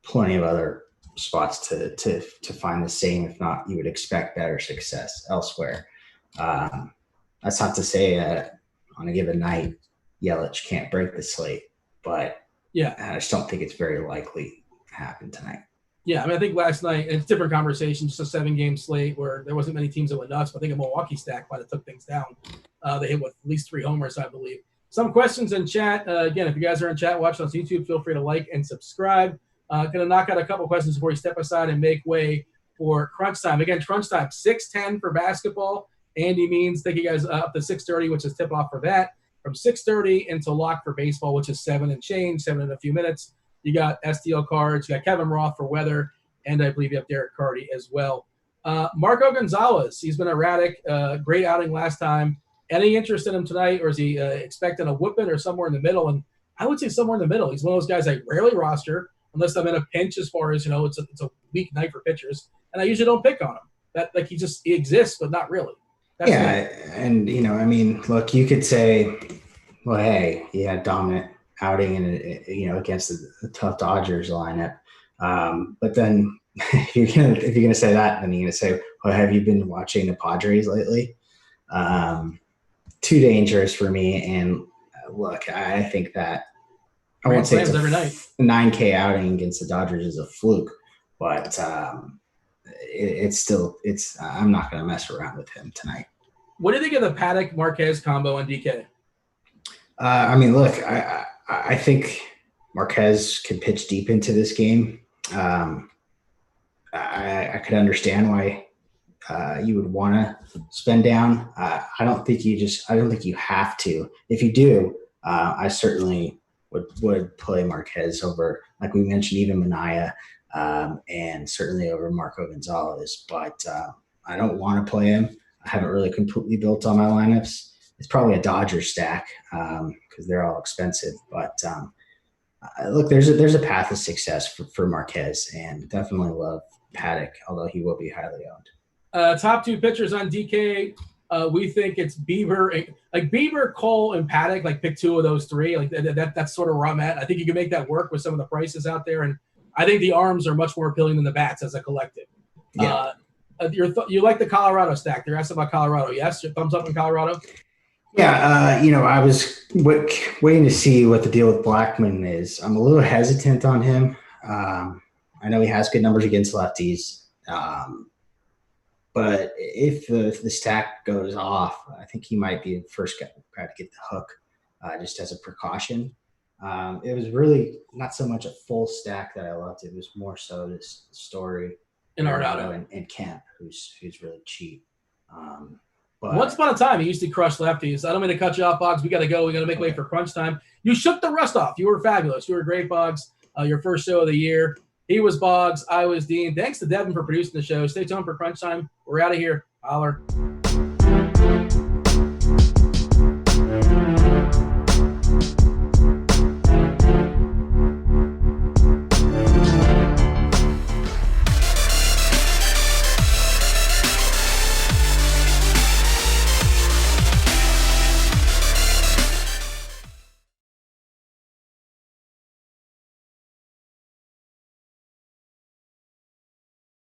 plenty of other spots to find the same, if not you would expect better success elsewhere. That's not to say that on a given night Yelich can't break the slate, but I just don't think it's very likely to happen tonight. Yeah, I think last night, it's a different conversation, just a 7-game slate where there wasn't many teams that went nuts, but I think a Milwaukee stack might have took things down. They hit with at least 3 homers, I believe. Some questions in chat. Again, if you guys are in chat watching on YouTube, feel free to like and subscribe. Going to knock out a couple questions before we step aside and make way for Crunch Time. Again, Crunch Time, 6:10 for basketball. Andy Means, thank you guys, up to 6:30, which is tip-off for that. From 6:30 until lock for baseball, which is 7 and change, 7 in a few minutes. You got STL cards. You got Kevin Roth for weather, and I believe you have Derek Carty as well. Marco Gonzalez, he's been erratic. Great outing last time. Any interest in him tonight, or is he expecting a whooping or somewhere in the middle? And I would say somewhere in the middle. He's one of those guys I rarely roster unless I'm in a pinch as far as, it's a weak night for pitchers. And I usually don't pick on him. He exists, but not really. That's and, look, you could say, well, hey, he had dominant outing and against the tough Dodgers lineup. But then if you're gonna say that, then you're gonna say, well, have you been watching the Padres lately? Too dangerous for me. And look, I think that I won't say it's every night. 9K outing against the Dodgers is a fluke, but I'm not gonna mess around with him tonight. What do you think of the Paddack Marquez combo on DK? Look, I think Marquez can pitch deep into this game. I could understand why you would want to spend down. I don't think you have to. If you do, I certainly would play Marquez over, like we mentioned, even Manaea, and certainly over Marco Gonzalez. But I don't want to play him. I haven't really completely built all my lineups. It's probably a Dodger stack because they're all expensive. But look, there's a path of success for Marquez, and definitely love Paddack, although he will be highly owned. Top 2 pitchers on DK. We think it's Bieber, like Bieber, Cole, and Paddack. Like pick 2 of those 3. Like that's sort of where I'm at. I think you can make that work with some of the prices out there, and I think the arms are much more appealing than the bats as a collective. Yeah. You like the Colorado stack? They're asking about Colorado. Yes, your thumbs up in Colorado. Yeah, I was waiting to see what the deal with Blackmon is. I'm a little hesitant on him. I know he has good numbers against lefties, but if the stack goes off, I think he might be the first guy to get the hook, just as a precaution. It was really not so much a full stack that I loved. It was more so this story in Arenado and Kemp, who's really cheap. But once upon a time, he used to crush lefties. I don't mean to cut you off, Boggs. We got to go. We got to make way for crunch time. You shook the rust off. You were fabulous. You were great, Boggs. Your first show of the year. He was Boggs. I was Dean. Thanks to Devin for producing the show. Stay tuned for crunch time. We're out of here. Holler.